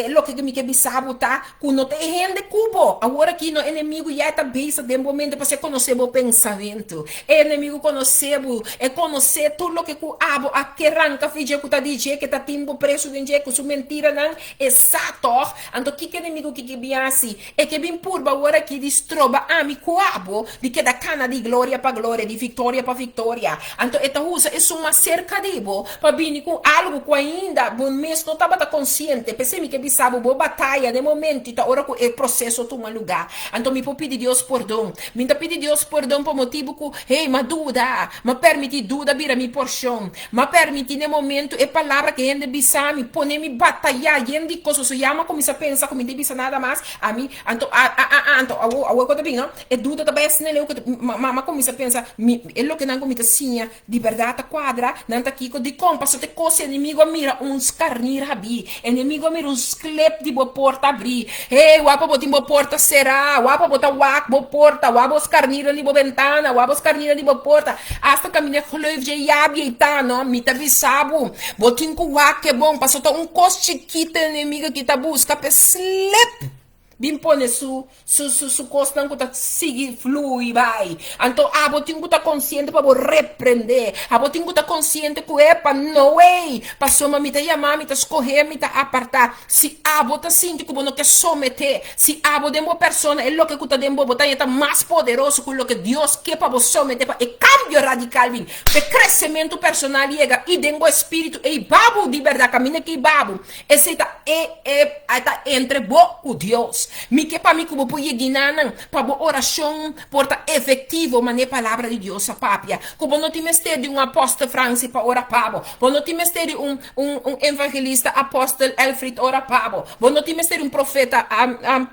lo que me que bisabu tá que não tem rende cubo. Agora que no inimigo já tá bisa de momento para você conhecer o pensamento. O inimigo conhecer tudo lo que ku abo a que ranca fije que tá dije que tá timbo preso de que su mentira não exato. Anto que inimigo que biasi é que bem purba agora que distroba ami coabo di che da cana di gloria pa gloria, di vittoria pa vittoria. Anto eta usa é uma cerca dibo pa bini com algo que ainda bom mês não tava consciente, pensei que bisabo bo batalha de momento tá ora que o processo toma lugar. Anto mi può pedir Deus perdão, mi da pedir Deus perdão por motivo que hey, ma duda, ma permiti duda bira mi porção, ma permiti ne momento e palavra que ende bisami, pone mi batalha, ende cosa se chama começa a pensar como de bisa nada mais, a mim, anto a coisa bem, e dúvida também assim, né? Mas começa a pensar, é lo que não começa assim, de verdade quadra, não tá aqui de compra, só te coisa inimigo mira uns carnir rabi, inimigo mira uns clep de boa porta abrir, ei, wapa botin boa porta será, wapa botar wak boa porta, wapa os carnir ali boa ventana, wapa os carnir ali boa porta, hasta caminha khloiv je yabi e tá, não, me tá bisabo, botin com wak que bom, passou tá coisa chiquita inimigo que tá busca pe slep. Bim pone su costa que tá sigue flui vai. Então abo tingo tá consciente para repreender. Abo tingo tá consciente que epa no way. Passou mamita e a mamita escorrer me tá apartar. Se abo tá sinto que não quer someter. Se abo de uma persona é lo que tá dembo botar tá mais poderoso que lo que Deus quer para você someter para e cambio radical vim. De crescimento personal chega e dengo espírito e babo de verdade caminha que babo. Esse tá tá entre bo o Deus. Mi que para mim como pode guinar para oração porta efetivo mané palavra de Deus a papia como não tem mestre de apóstolo Francis para orar pabo como não tem mestre de evangelista apóstolo Elfrid ora pabo como não tem mestre de profeta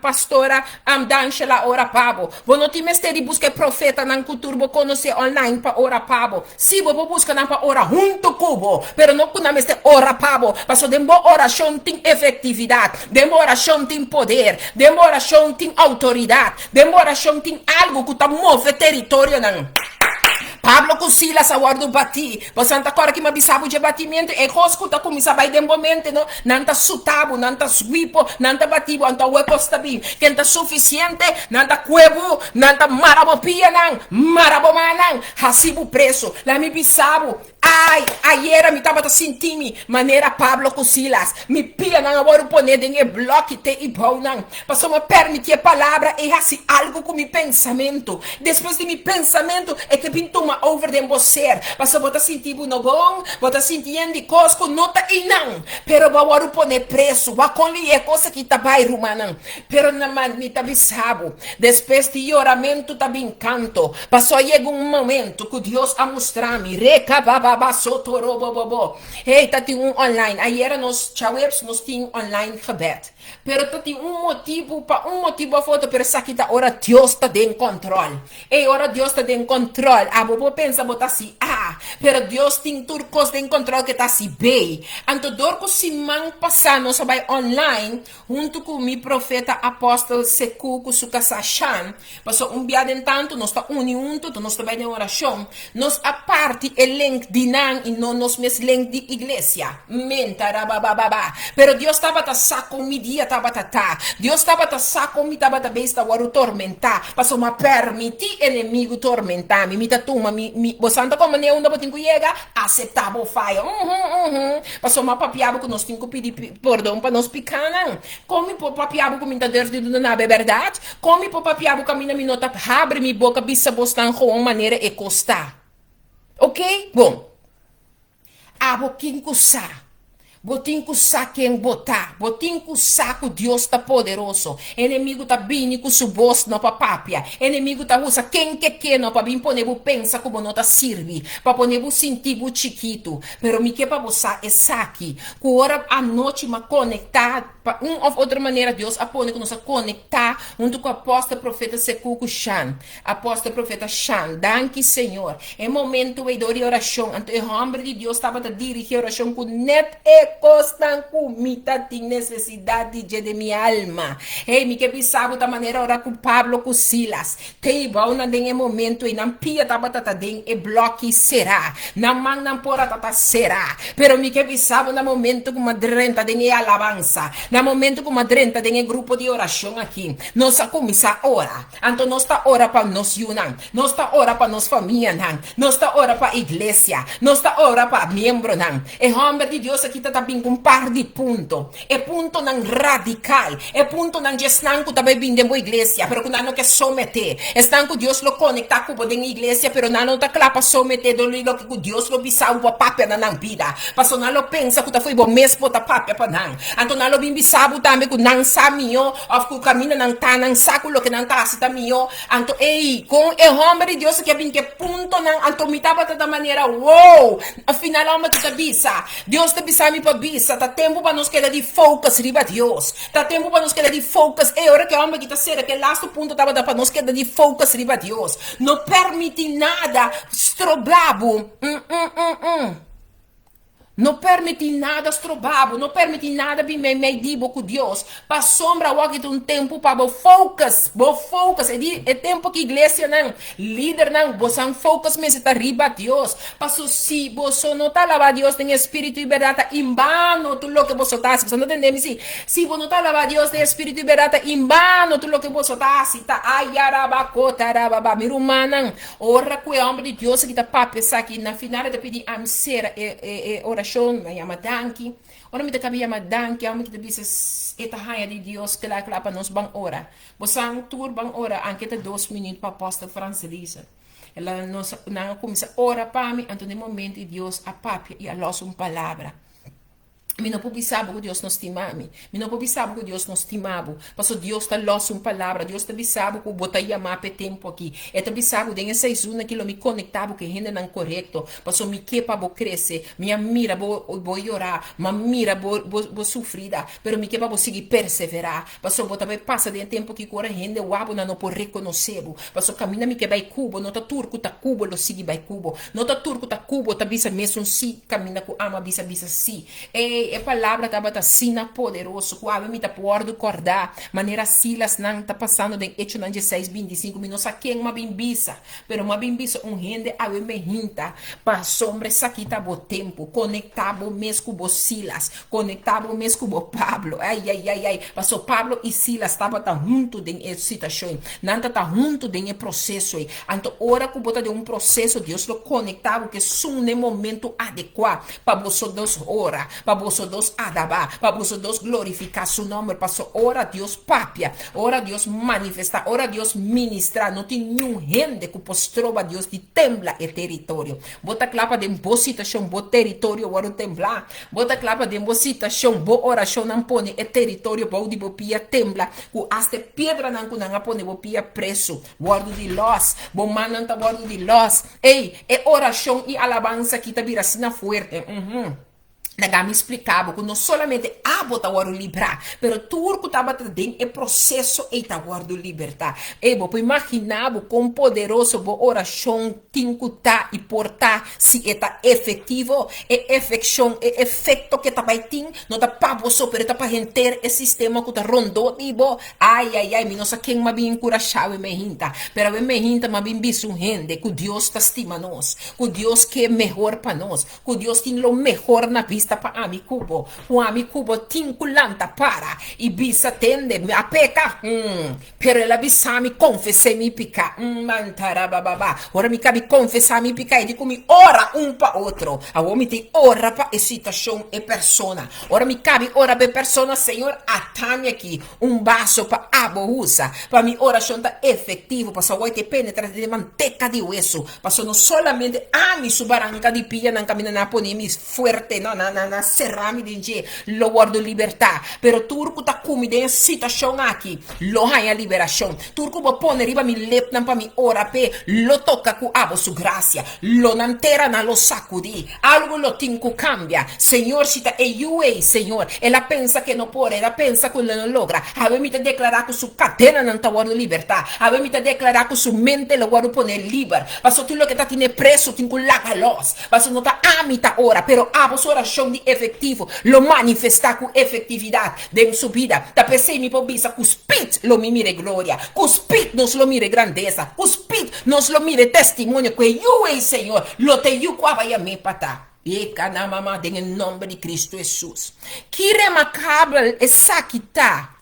pastora Danchela ora pabo como não tem mestre de buscar profeta nan cultura conhecer online para orar pabo se você busca nan para orar junto cubo pero não com mestre ora pabo passo de oração tem efetividade de oração tem poder de oração tem autoridade, de oração tem algo que tá move território não. Pablo com Silas aguardo bati, você não tá agora que me bisabo de batimento, e cosco tá começar vai de momento, não tá sutabo, não tá suipo, não tá batibo, não tá hueco está bem, quem tá suficiente, não tá cuevo, não tá marabopia não, marabomana, hasibo preso, lá me bisabo. Ai, ayer me tava sentindo maneira Pablo com Silas, me pia não agora poner de bloque te e bom não, passou me permitir a palavra e assim algo com meu pensamento, depois de meu pensamento é que pinto uma over de você, passou botar sentindo no bom, botar sentindo de cosco nota e não, pero agora poner preço, va com lhe coisa que tá vai rumana, pero na man me tá bisabo, depois de oramento tá bem canto, passou chega momento que Deus a mostrar-me recababa hey, tá tem online. Ayer nós chavers nós tem online gebed. Pero tá tem motivo a foto, pero essa aqui tá ora Deus tá em controle. Ei, ora Deus tá em controle. A bobo pensa botar assim, pero Deus tem turcos em controle que tá assim bem. Anto dorco semana passada nós vai online junto com mi profeta apóstolo Seku com su Kasachan. Passou dia de tanto nós tá junto, nós tá vai em oração. Nós a parte o link de Dinan e não nos mesleng de igreja. Mentarabababa. Pero Deus estava a saco mi dia estava tá. Deus estava a saco mi estava a besta o tormentar. Passou uma permitir inimigo tormentar. Mi tá tuma mi bosanta como ne onda botinho chega aceitável faia. Passou uma papiaba que nós temos que pedir perdão para nós picar não. Come por papiaba com minha Deus de na verdade. Come por papiaba com minha minota abre mi boca bisa bostan com uma maneira e costar. Ok? Bom. Aboquinho sa. Botinho sa quem botar. Botinho sa que Deus tá poderoso. Inimigo tá bem com su boss não pa papia. Inimigo tá usa quem que não pa bem poner bu pensa como não tá sirvi. Pa poner bu sentir bu chiquito. Pero mi que pa bosa é saki. Que hora a noite ma conectar. Pa ou outra maneira Deus apone que nós a conectar junto com a apóstolo profeta Sekuku Shan. Apóstolo profeta Shan. Danke Senhor. É momento de oração. Ante o homem de Deus estava a dirigir oração com net e costan comida de necessidade de minha alma. Ei, me que pensava da maneira orar com Pablo com Silas. Tem bom na den momento e não pia tava tata den e bloque será. Não man não pora tata será. Pero me que pensava na momento com uma drenta den e alabança. Na momento com uma drenta den e grupo de oração aqui. Nós a começar a orar. Então nós está ora para nós unam. Nós está ora para nós família não. Nós está ora para igreja. Nós está ora para membro não. E homem de Deus aqui tá bem com um par de ponto. É ponto não radical. É ponto não gestan que também bem dentro da igreja, pero que não quer someter. Estão que Deus lo conecta com a igreja, pero não tá claro para someter do lado que Deus lo bisau para papia na não vida. Passou não lo pensa que tá foi bom mesmo para papia para não. Então não lo bem bisau também que não samio, of que caminho não tá não saco lo que não tá se tamio. Então ei, com o homem de Deus que bem que ponto não, então me tava da maneira, wow, afinal alma que tá bisa. Deus te bisa mi para bisa, tá tempo para nós quedar de focus riba Deus. Tá tempo para nós quedar de focus. É hora que a alma que tá será que last ponto tava para nós quedar de focus riba Deus. Não permite nada stroblabo. Não permite nada estrobabo, não permite nada bem medido com Deus. Para sombra o de um tempo para bo focus. É tempo que igreja não, líder não, você focus mas está riba Deus. Passo se você não está lavado Deus tem espírito e verdade em vano tudo o que você está, você não entende se você não está lavado Deus tem espírito e verdade em vano tudo o que você está, se tá ayarabacota rababa mirumana. Ora com o homem de Deus que está para pensar aqui na final de pedir amsera oração me chama danke. Ora me cabe chama danke, amo que te bisa eta haya de Deus que lá para nós bang ora. Bosang tour bang ora, anche te 2 minutos para apóstolo Francelisa. Ela nos na começa ora para mim, então no momento de Deus a papia e a loss palavra. Mi não publicava que Deus nos estimava. Mi não publicava que Deus nos estimava. Porque Deus está losso uma palavra. Deus está avisava que eu botei a mapa tempo aqui. E está avisava que tem essa zona que eu me conectava que ainda não é correto. Porque me quepa vou crescer. Minha mira vou orar. Minha mira vou sofrer. Pero me quepa vou seguir perseverar. Porque eu também passa de tempo que agora ainda o abo não pode reconhecer. Porque caminha me quepa cubo. Não está turco tá cubo. Lo sigue vai cubo. Não está turco tá cubo. Tá bisa mesmo si. Caminha com ama bisa si. A palavra estava assim poderoso, que me está por acordar, maneira Silas não está passando de Hechos 16:25 minutos, aqui uma bimbisa, pero uma bimbisa, rende a me hinta, para sombra, isso aqui tá bom tempo, conectado mesmo com Silas, conectado mesmo com Pablo, passou Pablo e Silas estava junto de situação, não está junto de processo, então, hora que bota de processo, Deus lo conectava, que são no momento adequado, para você dos orar, para você dos adabar, para você dos glorificar seu nome, para ora Deus papia, ora Deus manifestar, ora Deus ministrar, não tem nenhum rende que postrova Deus de tembla e território. Bota clapa de boa situação, bom território, ora temblar, bota clapa de boa situação, boa oração, não pone e território, bom de bopia tembla, que aste pedra não pone bopia preso, guardo de los, bom man não tá guardo de los, ei, é oração e alabança que tá vira assim forte, Naga me explicava que não solamente abo ta guardo liberar, pero turco tava dentro é processo e ta guardo libertar. E bo imaginava quão poderoso bo oração tincutar e portar se eta efetivo e efecção e efeito que ta vai tin não ta pabo so pero ta pa renter e sistema que ta rondou tipo ai mi não sa quem ma bin cura chave me hinta, pero me hinta ma bin bisu rende que Deus ta estima nós, que Deus que é melhor para nós, que Deus tem o melhor na vista pa ami kubo, o ami kubo tinkulanta para e bisa tende a peca, pero ela bisa mi confesse mi pica, mantara bababa, ora mi cabi confessar mi pica e dico mi ora un pa outro, a uomi ti ora pa e situação e persona, ora mi cabi ora be persona, Senhor, atami aqui un basso pa abo usa, pa mi oração ta efetivo, pa sa te penetra de manteca di hueso, pa sono solamente ami su barranca di pia nan camina na ponimi fuerte, no, na serrami dinge lo guardo libertà, pero turco ta kumi den situação aqui, lo hai a liberação, turco bo pone riba mi lep nan pa mi ora pe, lo tocca cu abo su gracia, lo nantera na lo sacudi, algo lo tinco cambia, Senhor sita e yue, Senhor, ela pensa que não pode, ela pensa que não logra, avemi te declarar que su catena nan ta guardo libertà, avemi te declarar que su mente lo guardo pone liber, passo tu lo che ta tine preso tinco laga los, passo non ta amita ora, pero abo su oração de efetivo, lo manifesta com efetividade dentro sua vida, da pessoa me pobisa, com spit lo mi mire glória, com spit nos lo mire grandeza, com spit nos lo mire testemunho, que eu, Senhor, lo te yu kwa vai a me pata. E cada mamá em nome de Cristo Jesus. Que remarcável essa que tá.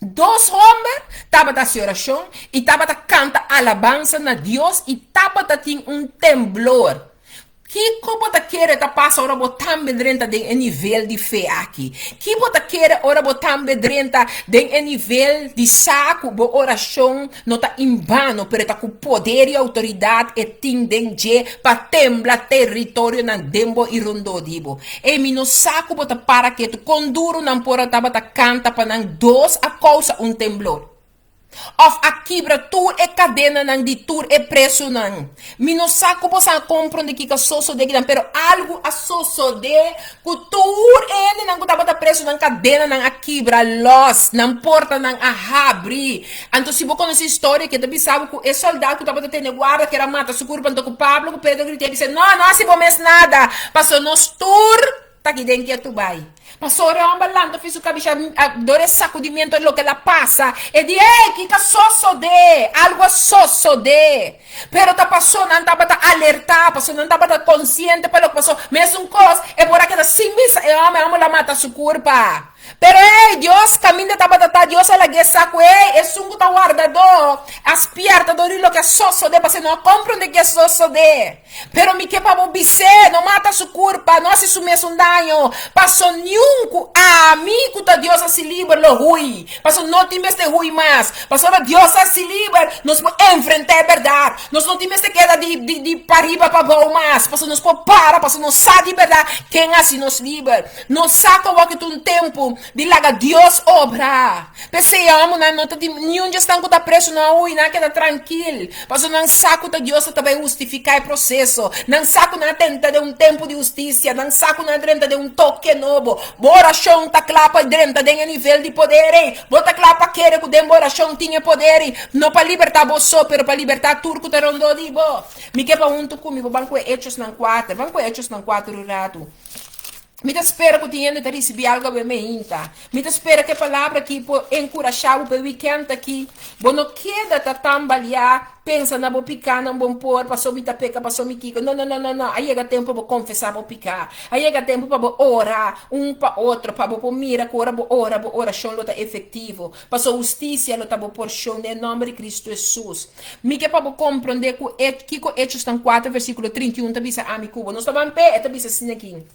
Dois homens estavam da oração e estavam da canta alabança na Deus e estavam da temblor. Que como ta quer ta passa ora botam bedrenta den nível de fé aqui. Que bota quer ora botam bedrenta den nível de saco bo oração não tá em vano, pero tá com poder e autoridade e tendente para temblar território na dembo e rondodibo. E mi no saco bota para que tu conduro não pora ta bota canta para não dos a causa temblor. Of a quebra tu e cadena nang di tur e preso nang. Mino saco posa comprende que soso de gran, pero algo a soso de kutur ene nang kutaba preso nang cadena nang a quebra los nang porta nang a abri. Anto si boko nessa história que também sabe que é soldado que tava tendo guarda que era mata sucur panto com Pablo que Pedro gritei disse não se começa nada. Passou nos tur tá aqui dentro que tu vai. Passou ballando, fiz o cabeça, dore sacudimento é o que ela passa. E di, que sosso de, algo sosso de. Pero ta passou, não estava alertar, passou, não estava consciente pelo que passou. Mesmo coisa, é por aquela simples, e homem, la mata su culpa. Pero Dios caminha tabata Dios ala gesa ku é sungu ta guardador aspierta do rilo que sosso de você não compreende que é sosso de pero mi que pabo bise não mata su culpa não se sumes um dano passo nenhum amigo ta Dios se livre lo hui passo não te meste hui mais passo Dios se livre nos enfrentar a verdade nos não te meste queda de pariba para bom mais passo nos para passo não sabe verdade quem assim nos livre não saca o que tu tempo de laga Deus obra. Pensei amo na nota de nenhum dia estão com tá preso não e não queda tranquilo. Mas não saco da Deus também justificar o processo. Não saco na tenta de tempo de justiça, não saco na tenta de toque novo. Bora chão tá clapa dentro de nível de poder. Bota clapa querer que demora chão tinha poder. Não para libertar você, pero para libertar turco te rondou de bo. Me que para junto comigo banco Hechos não 4, banco Hechos não 4 rato. Me espera que o dinheiro te receber algo bem inta. Me espera que a palavra que por encorajar o weekend aqui. Bom, não queda tá tambalear. Pensa na vou picar, não vou pôr. Passou me tapeca, passou me kika. Não. Aí chega tempo para confessar, vou picar. Aí chega tempo para orar para outro. Para vou mira, que ora, oração luta efetivo. Passou justiça, luta vou por chão, em nome de Cristo Jesus. Me que para compreender que Hechos 4, versículo 31, tá bisa amigo. Nós estamos em pé, tá bisa assim aqui.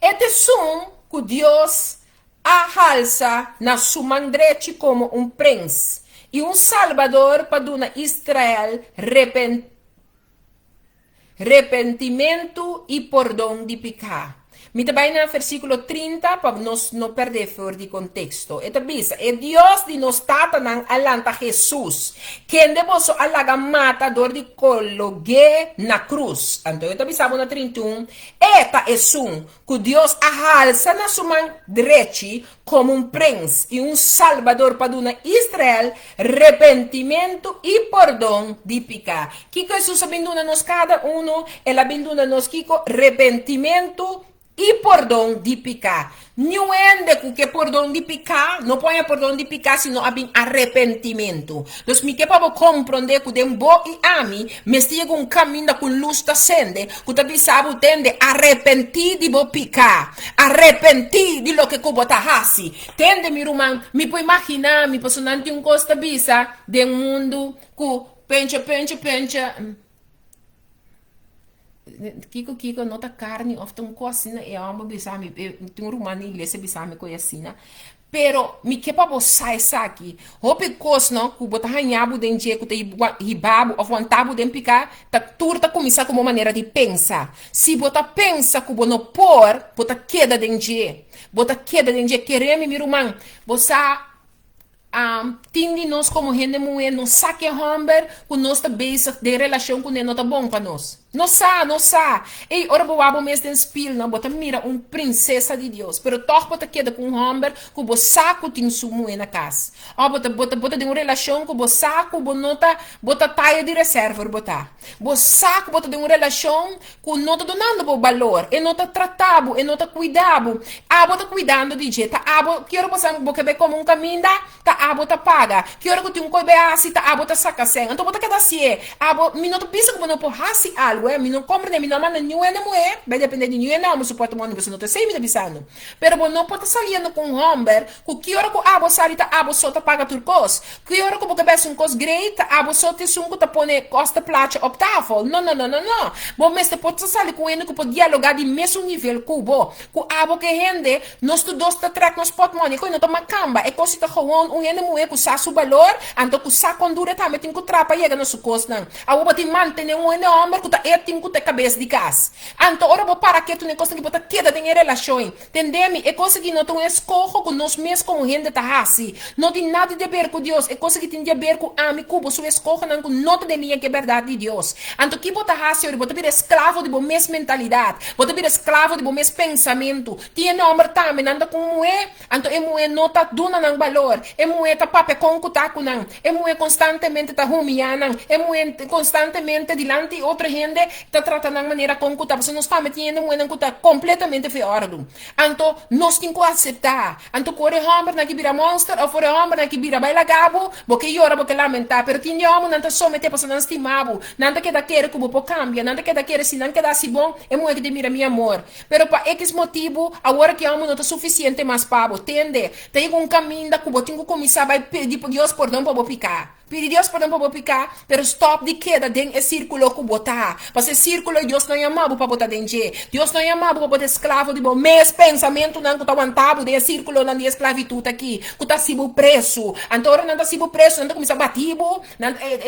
Este som que Deus alça na sua mandrete como príncipe e salvador para dar Israel arrependimento e perdão de pecado. Mi te vai no versículo 30 para nos no perder fuera de contexto. Esta bisa, e Dios di nos tata nang alanta Jesus. Kende boso alaga mata dor di cologue na cruz. Então, esta bisa na 31. Eta é que Deus ahalsa na sua direita como príncipe e salvador para Israel, arrependimento e perdão de pecar. Que Jesus abandona nos cada ele abandona nos Kiko arrependimento e perdão de pecar. Não é que perdão de pecar, não põe perdão de pecar, sino abin arrependimento. Então, me que para compreender que dem bo e ami, me stiga caminho com luz da sende, que tabi sabe tende arrepentir de bo pecar, arrepentir de lo que kubo tahasi. Tende mi rumang, me pode imaginar, me personante costa bisa de mundo que pencha. Kiko nota carne of tão cocina e amo bisami tem rumani lese bisami conhecina pero mi kepa bo sai saki hope cosno ku bota hanhabu denje ku te hibabu of wantabu den pika ta turta começar como maneira de pensar se bota pensa ku bono por bota queda denje quereme mi rumang bosa tindi nós como gente mulher não saque homem com nossa base de relação com ele não tá bom para nós não sa e ora boabo mês den spil não bota mira princesa de Deus pero toch bota queda com homem com bo saco tem sumo na casa bota de uma relação com bo saco bo nota bota taia de reserva bo saco bota de uma relação com nota donando bo valor e nota tratado e nota cuidado bota cuidando de jeito quero passar bo que como caminho bota paga que hora que tem coisa assim bota saca sem então bota cada se mi não pensa como não por hasi algo mi não compra mi não manda nenhuma mulher vai depender de nenhuma não suporta mano você não te sei me bisano pero bo não pode saliendo com homem que hora que salita só paga turcos que hora que porque bes cos great só te sunco ta pone costa plate optafel não bo mas te pode salir com ele que pode dialogar de mesmo nível cubo que rende nós tu dois ta track nos pot money que não toma camba é coisa ta gewoon ele mulher que sa su valor anto que sa condura também tem que trapa chega no su costa a bota manter um homem que tá tem que ter cabeça de casa anto ora bo para que tu nem coisa que bota queda em relação entendeme é coisa que não tem escorro com nós mesmos como gente tá assim não tem nada de ver com Deus é coisa que tem de ver com amigo su escorro não com nota de linha que é verdade de Deus anto que bota assim ora bota vir escravo de bo mesma mentalidade bota vir escravo de bo mesmo pensamento tem homem também anda com mulher anto é mulher nota duna não valor é mulher tá pape com não é mulher constantemente tá humilhando é mulher constantemente diante de outra gente tá tratando de maneira com que você não está metendo mulher que tá completamente fora então nós temos que aceitar então quando o homem na que vira monster ou for o homem na que vira baila gabo porque llora porque lamentar pero tem homem não tá só meter para não estimado não tá que daquele que vou cambiar não tá que daquele se não que dá assim bom é mulher que te mira meu amor pero para X motivo agora que homem não tá suficiente mais para tende tem um caminho da que vou ter que começar vai pedir por Deus perdão para picar pedir Deus perdão para picar pero stop de queda dentro esse círculo que botar para esse círculo Deus não é amado para botar dentro Deus não é amado para botar escravo de bom mes pensamento não que tá aguentado de círculo não de esclavitud aqui que tá sibo preso então não tá sibo preso não tá começar batido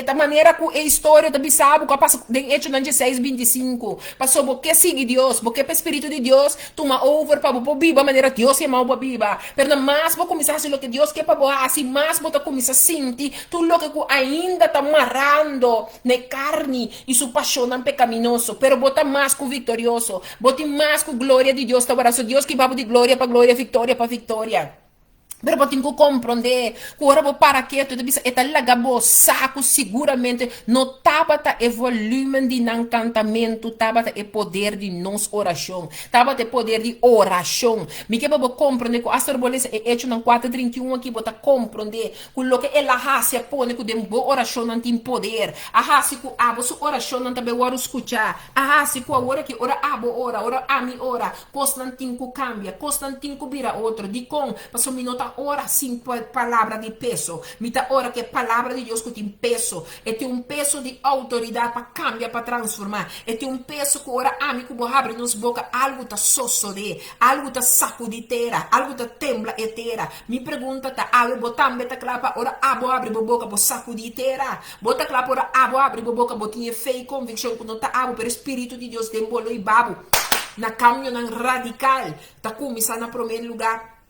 da maneira que a história da bisabo que passa de hecho 26:25 passou porque sigue Deus porque o espírito de Deus toma over para bo biba maneira Deus é mau para biba pero mais vou começar a fazer o que Deus quer para bo assim mais vou começar a sentir tudo o que ainda está amarrando na carne e sua paixão pecaminoso, pero bota mais com vitorioso, bota mais com glória de Deus, tá barato Deus que vai de glória para glória, vitória para vitória. Pero você tem que compreender que ora para que tu deve estar lagabo saco seguramente no tabata e volume de encantamento tabata e poder de nos oração tabata e poder de oração me que você compreender que a sorbolesa é hecho na 4:31 aqui você compreender que o que ela raça põe que de boa oração não tem poder a raça que a sua oração não também ora escutar a raça que agora que ora ora ami ora constantin que cambia constantin que vira outro de com passou minuto ora sim palavra de peso mita ora que palavra de Deus que tem peso e tem peso de autoridade para cambiar para transformar e tem peso que ora amigo bo abre nos boca algo tá sossode algo tá sacuditera algo tá tembla etera me pergunta tá abre botambe tá clapa ora abo abre bo boca bo sacuditera bota clapa ora abo abre bo boca bo tinha fé e convicção que não tá abo per espírito de Deus tem bolo e babo na caminho na radical, tá começando a primeiro lugar,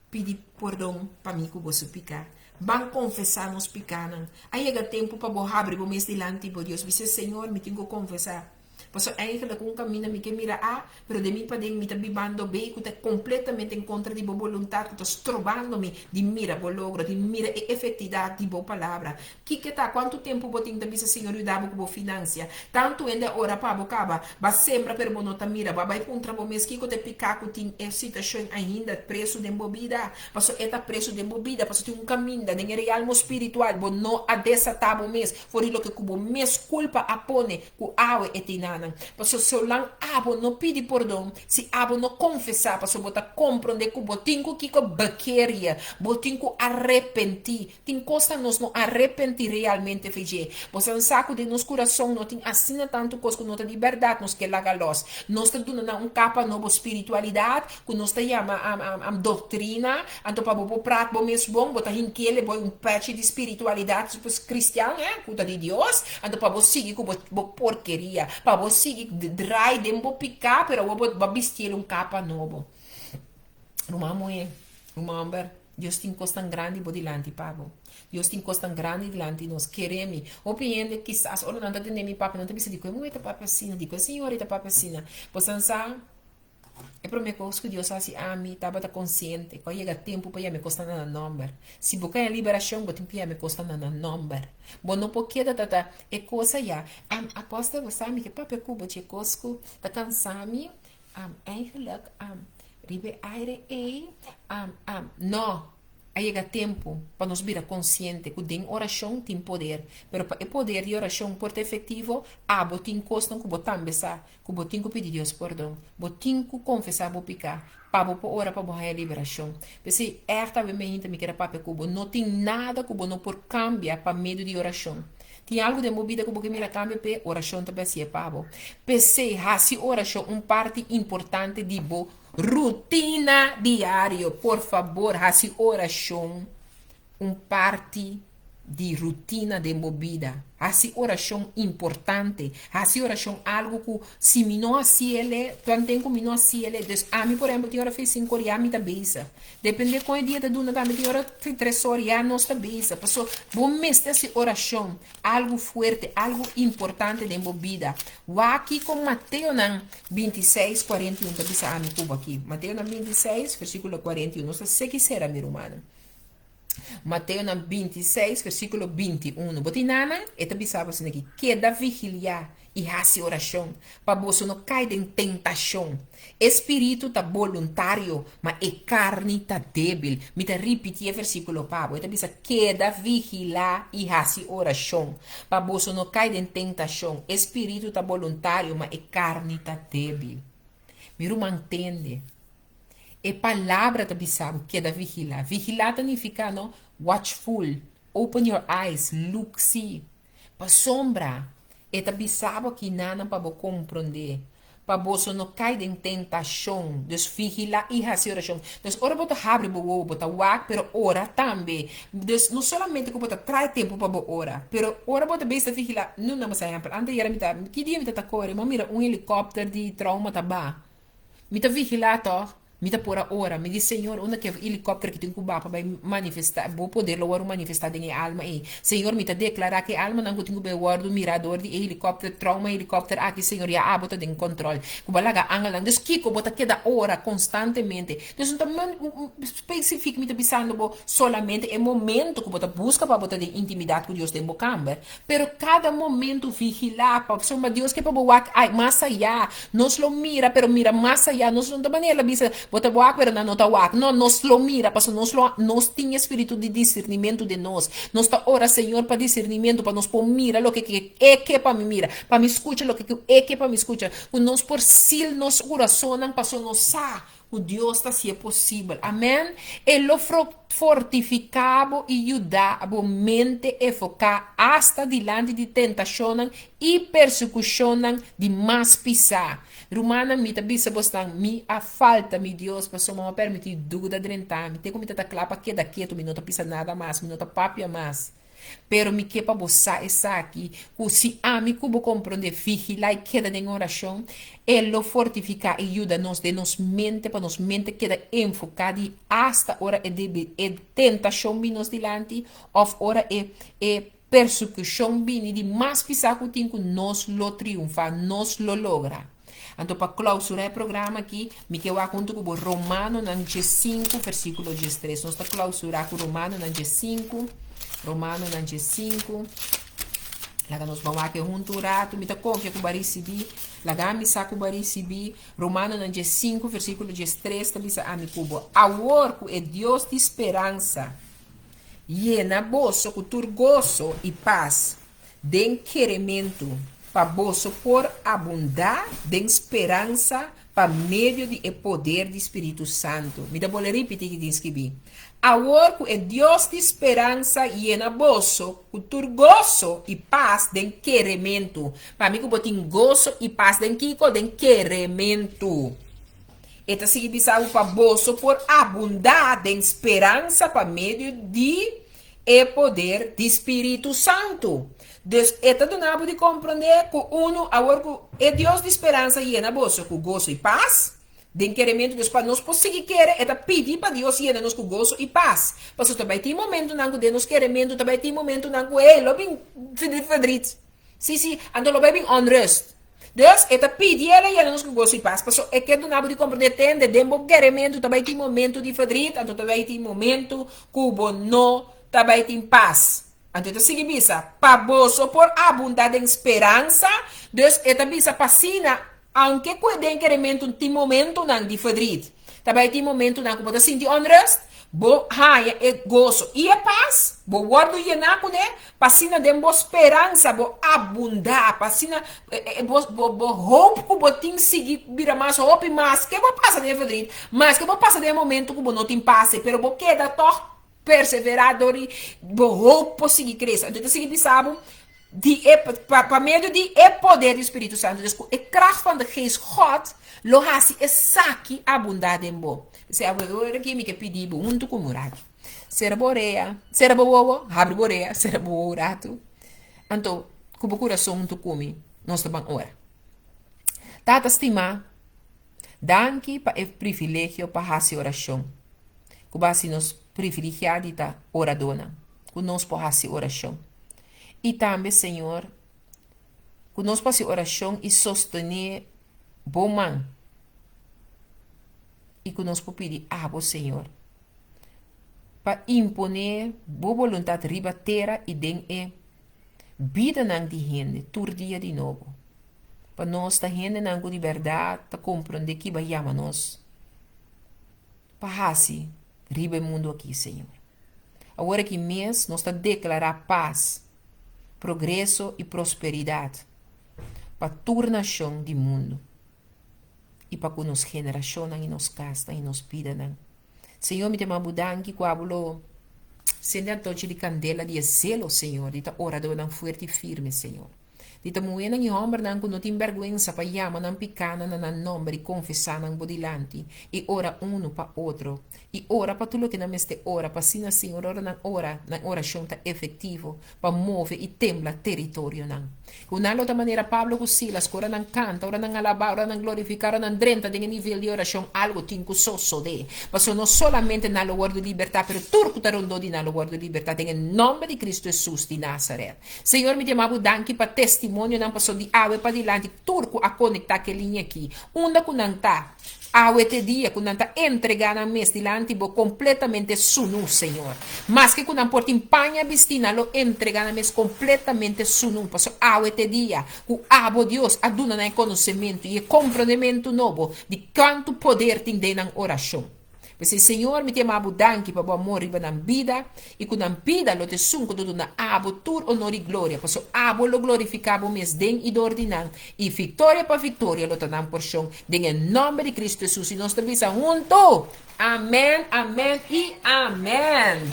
pedir perdão para mim que você picar. Van confessar nos picaram. Aí chega tempo para borrar o mês delante de Deus. Dice, Senhor, me tenho que confessar. Porque eigenlijk um caminho me que mira pero de mim para me tá bibando bem, que está completamente em contra de boa vontade, que está trobando-me de mira bo logro, de mira a efetividade de boa palavra. Que tá, quanto tempo vou ter que Senhor eu dava com boa finança? Tanto ainda ora para bocaba, ba sempre per bonota mira, ba vai contra bo mês que te picar que tem a situação ainda preço de bebida, porque é preço de bebida, porque tem um caminho da realmo espiritual, bo não a dessa tabo mês, for lo que cubo mês culpa a pone, ku awe etinana. Porque se o lang abo não pede perdão, se abo não confessar, porque bota compreender que botinho que baqueria, botinho arrepentir, tem coisa nós não arrepentir realmente fez. Você um saco de nos coração não tem assina tanto coisa que não tem liberdade, nós que laga los, nós te dando um capa nova espiritualidade, que nós te chama a doutrina, então para bo prato bo mesmo bom, bota hinquele bo um patch de espiritualidade, pues cristiano, cuida de Deus, então para bo seguir com bo porqueria, para bo seguir dry dembo picar, pero bo vestir um capa novo. Uma mulher, uma amber, Deus tem coisa tão grande bo dilante pabo. Deus tem coisa tão grande dilante nós queremos. Opinião quizás ora não tá tendo mi papa, não tem precisa de como é papa assim, digo senhorita papa assim. Você sabe? É para mim que Deus assim a mim estava consciente. Quando chega tempo para me costar na number. Se buscar a liberação, vou ter que me costar na number. Bom, não porque da é coisa já. Aposta você sabe que papai cubo de cosco da cansami eigenlijk ribe aire não. Aí chega tempo para nos virar consciente que tem oração tem poder, mas para o poder de oração por ter efetivo, botin costam que botar besar, que botin que pedir Deus perdão, botin que confessar bo picar, para bo ora para bo a liberação. Porque esta vez me quer papo cubo, não tem nada que bo não por cambiar para meio de oração. Tem algo de movida que mira cambia pe oração também se é pabo. PC se oração parte importante de bo rotina diário. Por favor, se oração parte de rotina de movida. Se oração importante. Se oração algo que se me não assim ele, também como não assim ele. A mim, por exemplo, tem hora fez 5 horas, a mim tá beisa. Depende de qual dia da duna também tem hora fez 3 horas, a nós tá beisa. Passou, bom mês dessa oração, algo forte, algo importante de movida. Aqui com Mateus 26, 41, tá beisa a mim cubo aqui. Mateus 26, versículo 41. Não sei que será, meu irmão. Mateus 26, versículo 21. Botinana, eta bisaba assim aqui. Queda vigiar e hace oração. Para você não cair em tentação. Espírito tá voluntário, mas a carne tá débil. Me tá repetir o versículo, Pablo. Eta bisa queda vigiar e hace oração. Para você não cair em tentação. Espírito tá voluntário, mas a carne tá débil. Miro mantende. E palavra também sabe que é da vigilar. Vigilar significa, não? Watchful. Open your eyes. Look, see. Para sombra. E também sabe que nada para você compreender. Para você não cair em tentação. Então, vigilar e fazer oração. Então, ora você abre o ovo, você wak, pero ora também. Então, não somente que você traz tempo para você orar. Pero ora você basta vigilar. Não, não, mas exemplo. Antes de ir, que dia me está correndo? Mas mira, helicóptero de trauma tá bom. Me está vigilar, toch? Me dá por a hora, me diz, Senhor, onde que é o helicóptero que tem que para manifestar, vou poder logo manifestar em alma aí. Senhor, me dá declarar que a alma não tem que ver o mirador de helicóptero, trauma, helicóptero, aqui, Senhor, já bota em controle. Kubalaga, angel, então, Kiko, bota cada hora, constantemente. Então, não especifica, me dá pensando, solamente é momento que bota busca para botar de intimidade com Deus, tem bocamber. Pero cada momento vigilar, para soma Deus que para boa, ai, mais allá, nos lo mira, pero mira mais allá, nos não da maneira, bisa, bota boa, pero não tá boa. Não, nos lo mira, porque nós tem espírito de discernimento de nós. Nós tá ora, Senhor, para discernimento, para nos pôr mira, lo que é que para me mira, para me escuta, lo que é que para me escuta. O nós por sil, nos coração, não passou, nos sa. O Deus está se é possível. Amém? Ele fortificado e ajuda a mente a focar hasta diante de tentação e persecução de mais pisar. Romana mi ta bisa bostang mi a falta mi Deus para só me permitir dúvida drentar. Mi tem como tá clapa que daqui tu mi não tá pisa nada mais, mi não tá papia mais. Pero me que para você essa aqui, que se ame que vou compreender, vigilar e queda em oração, ele fortifica e ajuda nos de nos mente para nos mente queda enfocada e hasta hora é tentação nos dilante, of hora é persecução bini de mais pisar que nós lo triunfa, nós lo logra. Então, para clausurar o programa aqui, me que eu conto com o Romano na 5, versículo 13. Nós estamos clausurar com o Romano na 5, Romano na 5. Laga nós vamos aqui junto rato, me tá confia com o baricibi, laga me saco o baricibi, Romano na 5, versículo 13, também sa ami cubo. A worco é Deus de esperança. Llena bolso com turgoso e paz, de enquerimento, para bolso por abundar de esperança, para meio de poder do Espírito Santo. Me dá bola repetir que diz que vi. A worco é Deus de esperança, llena bolso com turgoso e paz de enquerimento. Para mim que botin gozo e paz de enquerimento. Eta sigue bisau para bolso por abundar de esperança para meio de poder do Espírito Santo. Deus eta do nabo de compreender que uno agora é Deus de esperança e na bolso com gozo e paz. De inquerimento Deus para nós conseguir querer eta pedir para Deus e nos com gozo e paz. Mas também tem momento nango de nos querimento, também tem momento nango lo bem verdade. Sim, ando lo bem unrest. Dus, eta pedi ela nos que gosto e paz. Passo é que do nabo de compreender tende dembo queremento, também tem momento de fadrit, então também tem momento cubo no, também tem paz. Então sigue bisa, pa bolso por abundar em esperança, dus eta bisa pasina, aunque cuiden queremento tem momento não de fadrit. Também tem momento não que sentir unrest. Bo haia e gozo e a paz, bo guardo e naco, né? Passina de boa esperança, bo abundar, passina, bo hope que bo tem seguir, vira mais hope, mas que bo passa de verdade, mas que bo passa de momento que bo não tem passe, pero bo queda toch perseverador e bo hope po seguir crescer. Então, seguir bisabo, para meio de poder do Espírito Santo, dus e kracht van de geest God, lo hasi e saki abundar em bo. Se a agora aqui me que pedir junto com o murato. Será boreia, será bobo, abre boreia, será bobo rato. Então, com o coração junto comigo, nós estamos ora. Tata estima, danke para o privilégio para fazer oração. Que base nos privilegiados da oradona, que nós podemos fazer oração. E também, Senhor, que nós podemos fazer oração e sostener bom man. E que nós podemos pedir a você, Senhor, para imponer boa vontade riba terra e den vida nang de gente, tur dia de novo. Para nós, ta gente nang de verdade, ta compreender que vai chamar nós. Para assim, riba o mundo aqui, Senhor. Agora que mês, nós ta declarar paz, progresso e prosperidade para toda nação do mundo. E para que nos geração e nos casta e nos vida. Senhor, me tem abudan que quabulo sendo a toche de candela de zelo, Senhor, de ta orador não forte e firme, Senhor. De ta muena e homem não tem vergüenza para chamar não picana na nome e confessar não bodilante e ora uno para outro e ora para tudo que não este ora para sina, Senhor, ora na oração ta efetivo para mover e tembla território não. Unalo da maneira Pablo com Silas, que ora não canta, ora não alabar, ora não glorificar, ora não drenta de nível de oração, algo tinco sosso de. Mas não solamente na lugar de liberdade, pero turco tarondo di na lugar de liberdade, em nome de Cristo Jesus de Nazaré. Senhor, me demabo danke para testemunho, não passou de água para dilante, turco a conectar que linha aqui. Unda com não tá. Awe te dia, quando está entregando a mês dilante, bo completamente sunu, Senhor. Mas que quando porta empanha bistina, lo entregando a mês completamente sunu. Passo awe te dia, o abo Deus aduna na conhecimento e compreendimento novo de quanto poder tem de na oração. Porque Senhor, me tem abo danke para o amor riba na vida e quando na vida lo te sunco tudo na abo tur honor e glória. Passo abo lo glorificabo mês den e do ordinan e vitória para vitória lo tanam porção. Em nome de Cristo Jesus e nós te visa junto. Amém, amém e amém.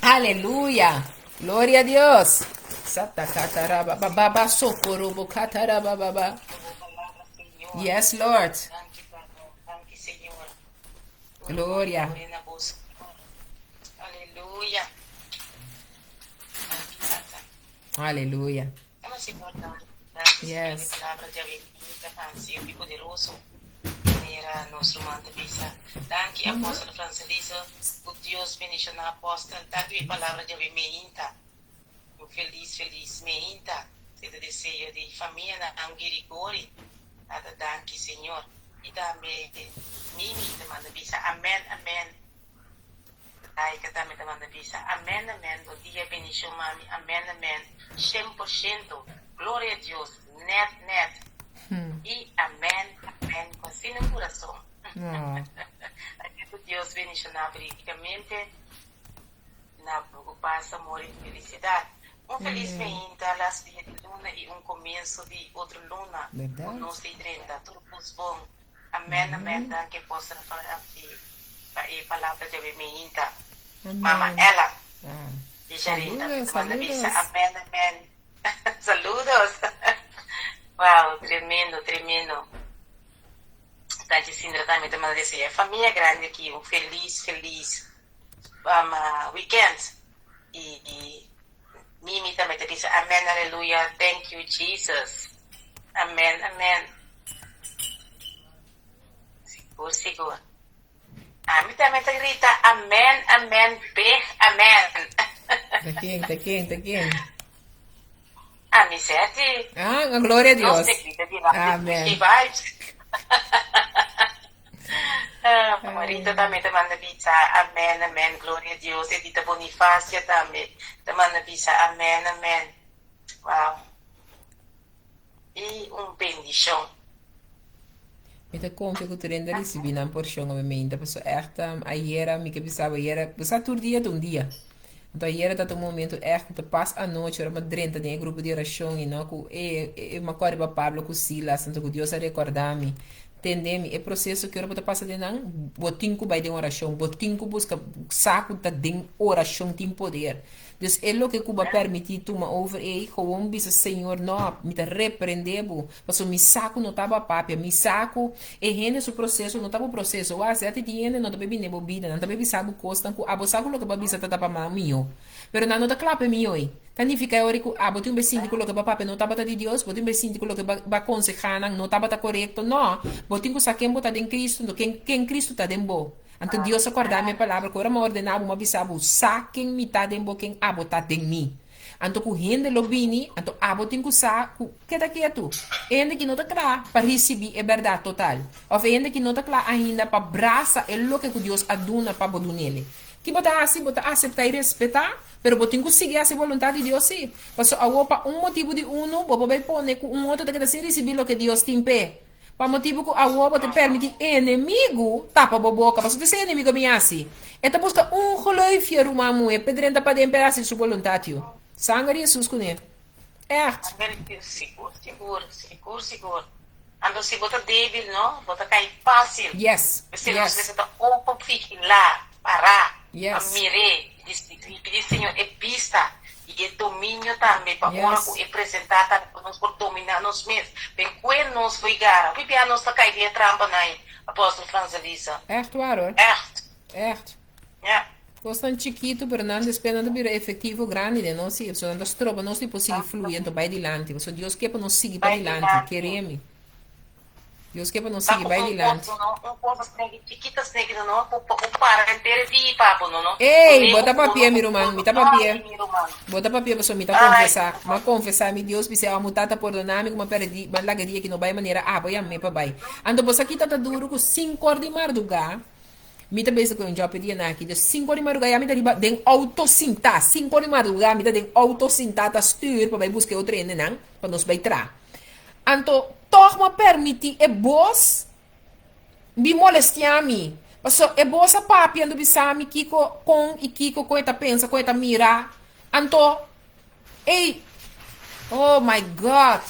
Aleluia. Glória a Deus. Sata kataraba baba sokorobo kataraba baba. Yes, Lord. Glória. Aleluia. Aleluia. É mais importante. Graças pela Yes. palavra de Avenida, sempre poderoso. Era nosso manto bisa. Danke, apóstolo Francisco, o Deus bendiga na apóstola, tanto a palavra de Avenida. Feliz, feliz, meinta. Se te desejo de família na Angirigori. Nada danke, Senhor. E também, Mimi, te manda bisa. Amém, amém. Ai, que também te manda bisa. Amém, amém. Bom dia, bendição, mami. Amém, amém. 100%. Glória a Deus. Net, net. E amém, amém. Com assim no coração. Oh. Que Deus bendiga ricamente na preocupação, amor e felicidade. Feliz meinta, las dias de luna e começo de outra luna. Verdade. Não sei 30, tudo bom. Amém, amém. Que possa falar a palavra de meinta. Mama ela, Ah. de Jarita, Saludos. amém, amém. Saludos. Uau, tremendo, tremendo. Tante Sindra também te manda dizer, família grande aqui, feliz, feliz weekend. E Mimi também te diz, amém, aleluia, thank you, Jesus. Amém, amém. Seguro, seguro. Mi também te grita, amém, amém, amém. Tá quem? Mi sente? Ah, glória a Deus. Não se grita de Amém. que vibes. Marita também te manda pizza, amém, amém, glória a Deus. Edita Bonifácia também te manda pizza, amém, amém. Uau. E bendição. Met de kom ik het erin recebi na porção a mementa pessoa erta aiera me que pensava aiera pensar todo dia de dia. Então aiera tá um momento erto te passa a noite era uma drenta de grupo de oração e não com uma corda para Pablo com Silas santo que Deus a recordar-me entendem é processo que eu vou passar de não botinho vai de oração botinho busca saco da de oração tem poder. Dus é o que Cuba permitir tu ma over e gewoon bisa Senhor não me te repreendebo, passo mi saco não tava papia, mi saco e rende su processo não tava processo, o até tiene não tava bem bebida, não tava saco costa com abo saco lo que babisa tá tava mio. Pero não tá clape mio aí. Tanifica ori ku abo tu besinti ko lo que papia não tava de Deus, botin besinti ko lo que ba aconselhana não tava tá correto, não. Botin ko saquem botar em Cristo, quem Cristo tá dembo. Então Deus acordar a minha palavra, que eu me ordenava, uma bisabo, saquem metade em boquem, abo tá de mim. Então com rende lobini, então abo tem que usar, que tá quieto. Ainda que não tá claro, para receber é verdade total. Ou ainda que não tá claro ainda, para abraçar, é o que Deus aduna para botar nele. Que botar assim, botar aceitar e respeitar, pero botar que seguir essa vontade de Deus, sim. Porque um motivo de uno, vou poder pôr com outro que tá sem receber o que Deus tem pé. Para motivo que a uova te permite inimigo tapa a boca, mas você é inimigo minha assim. Então busca geloofje rumamu e pedrenta para dentro assim sua vontade. Sangue de Jesus com ele. Seguro, seguro, seguro, seguro. Ando se bota débil, não? Bota cair fácil. Yes. Você não precisa vigilar, parar, Yes. mirar, pedir Senhor, é pista. E é domínio também, para agora representar, nós por dominar nós mesmos. Bem, quando nós ligar, o que a nossa caída trampa na apóstolo Franzelisa? Echt waar hoor. Echt. Echt. Ja. Costan chiquito, pero não despende de efetivo grande de nós, se nós tropa nós tipo seguir fluindo para adiante. So Deus quer para nós seguir para adiante, queremos. Deus quer para nós seguir para adiante. Um povo chiquitas negras, não, o para inteiro de papo, não? Ei, bota papel, meu irmão, me dá papel. Bota papel para me confessar. Mas confessar, meu Deus, se a mutata perdonar-me, como perdi, mas lagaria que não vai maneira, vai a me para vai. Ando você aqui tá duro com 5 horas de madrugada. Me também se eu já pedi na aqui, de 5 horas de madrugada, me dá de autocinta, 5 horas de madrugada, me dá de autocinta, tá stur para vai buscar o treino, não? Para nós vai tra. Anto, toch me permiti e boss me molestiami. Paso e boss a papi ando bisami kiko com e kiko ko eta pensa ko eta mira. Anto, ei, oh my God.